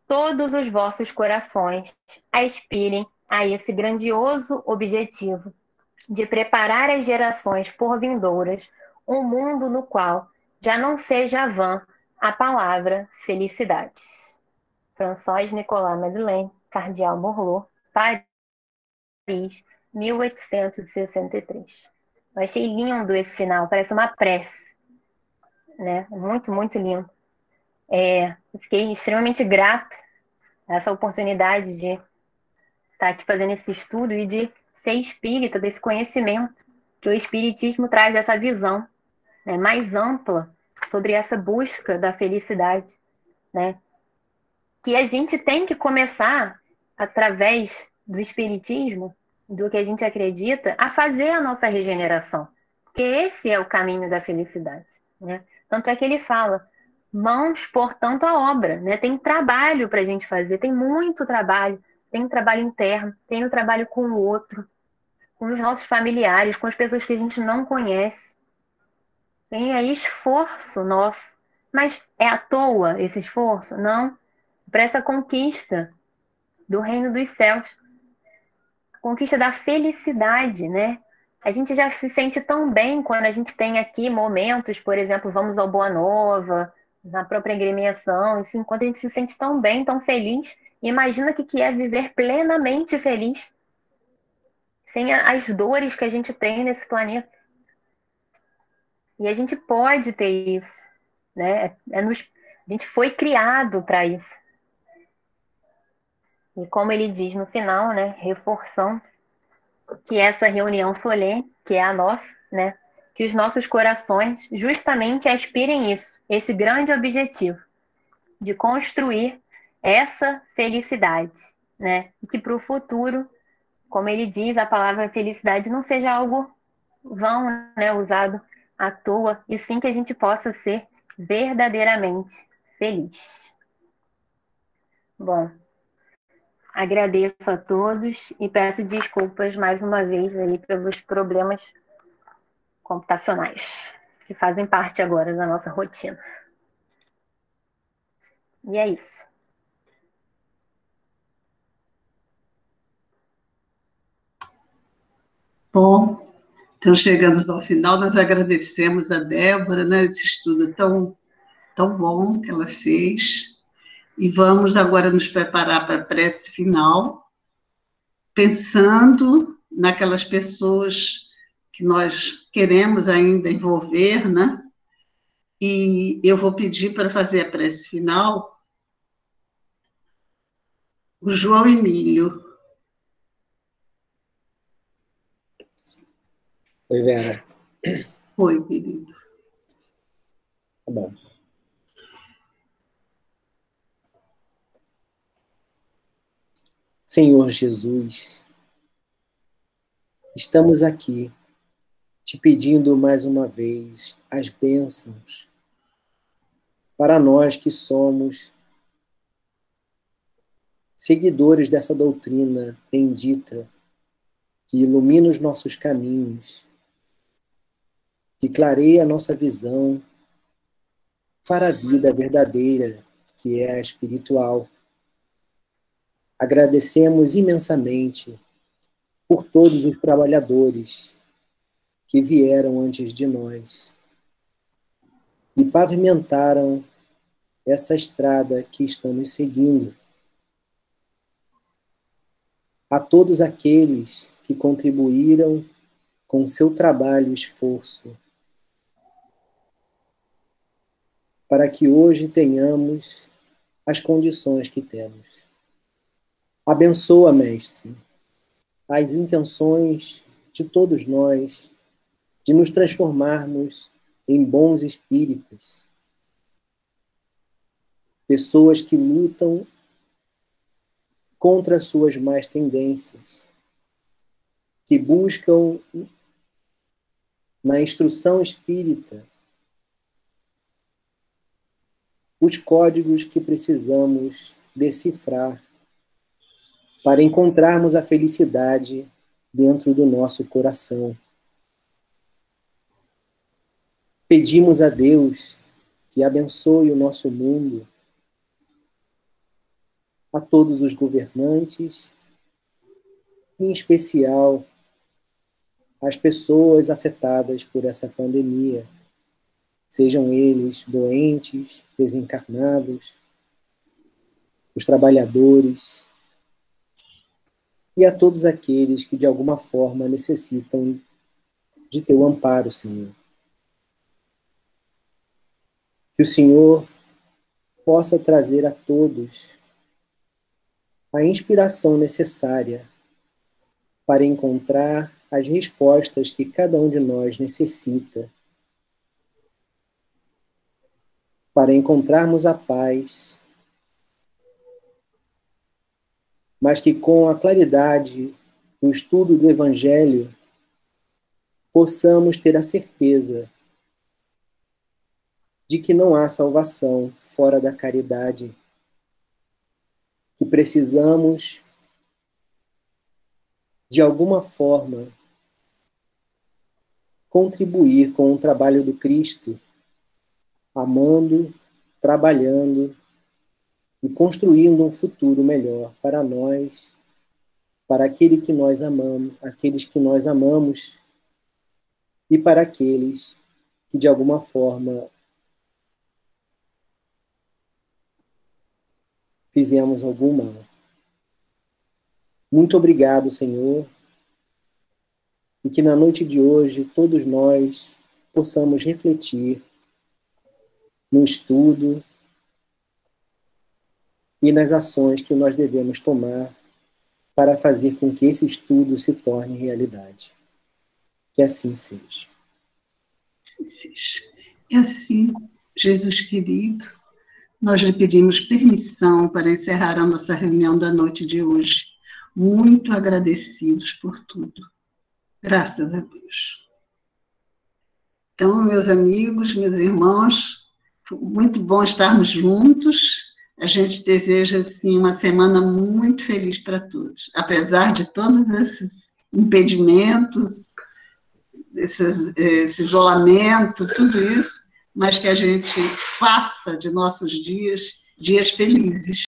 Speaker 6: todos os vossos corações aspirem a esse grandioso objetivo de preparar as gerações por vindouras um mundo no qual já não seja vã a palavra felicidade. François Nicolas Madeleine, Cardeal Morlot, Paris, 1863. Eu achei lindo esse final, parece uma prece, né? Muito, muito lindo. Eu fiquei extremamente grata a essa oportunidade de estar aqui fazendo esse estudo e de ser espírita, desse conhecimento que o Espiritismo traz, essa visão, né, mais ampla sobre essa busca da felicidade, né? Que a gente tem que começar, através do Espiritismo, do que a gente acredita, a fazer a nossa regeneração. Porque esse é o caminho da felicidade, né? Tanto é que ele fala, mãos, portanto, à obra, né? Tem trabalho para a gente fazer, tem muito trabalho, tem um trabalho interno, tem o trabalho com o outro, com os nossos familiares, com as pessoas que a gente não conhece. Tem aí esforço nosso. Mas é à toa esse esforço? Não. Para essa conquista do reino dos céus, conquista da felicidade, né? A gente já se sente tão bem quando a gente tem aqui momentos, por exemplo, vamos ao Boa Nova, na própria agremiação, assim, quando a gente se sente tão bem, tão feliz, imagina o que é viver plenamente feliz, sem as dores que a gente tem nesse planeta. E a gente pode ter isso, né? A gente foi criado para isso. E como ele diz no final, né, reforçando que essa reunião solene, que é a nossa, né, que os nossos corações justamente aspirem isso, esse grande objetivo de construir essa felicidade, né, e que para o futuro, como ele diz, a palavra felicidade não seja algo vão, né, usado à toa, e sim que a gente possa ser verdadeiramente feliz. Bom, agradeço a todos e peço desculpas mais uma vez aí pelos problemas computacionais que fazem parte agora da nossa rotina. E é isso.
Speaker 1: Bom, então chegamos ao final, nós agradecemos a Débora, né, esse estudo tão bom que ela fez, e vamos agora nos preparar para a prece final, pensando naquelas pessoas que nós queremos ainda envolver, né? E eu vou pedir para fazer a prece final o João Emílio.
Speaker 7: Oi, Vera.
Speaker 1: Oi, querido.
Speaker 7: Tá bom. Senhor Jesus, estamos aqui te pedindo mais uma vez as bênçãos para nós que somos seguidores dessa doutrina bendita que ilumina os nossos caminhos, que clareia a nossa visão para a vida verdadeira, que é a espiritual. Agradecemos imensamente por todos os trabalhadores que vieram antes de nós e pavimentaram essa estrada que estamos seguindo. A todos aqueles que contribuíram com seu trabalho e esforço para que hoje tenhamos as condições que temos. Abençoa, Mestre, as intenções de todos nós de nos transformarmos em bons espíritas, pessoas que lutam contra suas más tendências, que buscam na instrução espírita os códigos que precisamos decifrar para encontrarmos a felicidade dentro do nosso coração. Pedimos a Deus que abençoe o nosso mundo, a todos os governantes, em especial as pessoas afetadas por essa pandemia, sejam eles doentes, desencarnados, os trabalhadores, e a todos aqueles que de alguma forma necessitam de teu amparo, Senhor. Que o Senhor possa trazer a todos a inspiração necessária para encontrar as respostas que cada um de nós necessita, para encontrarmos a paz, mas que com a claridade do estudo do Evangelho possamos ter a certeza de que não há salvação fora da caridade, que precisamos, de alguma forma, contribuir com o trabalho do Cristo, amando, trabalhando e construindo um futuro melhor para nós, para aquele que nós amamos, aqueles que nós amamos e para aqueles que de alguma forma fizemos algum mal. Muito obrigado, Senhor, e que na noite de hoje todos nós possamos refletir no estudo e nas ações que nós devemos tomar para fazer com que esse estudo se torne realidade. Que assim seja.
Speaker 1: Assim seja. E assim, Jesus querido, nós lhe pedimos permissão para encerrar a nossa reunião da noite de hoje, muito agradecidos por tudo. Graças a Deus. Então, meus amigos, meus irmãos, muito bom estarmos juntos. A gente deseja, assim, uma semana muito feliz para todos, apesar de todos esses impedimentos, esse isolamento, tudo isso, mas que a gente faça de nossos dias felizes.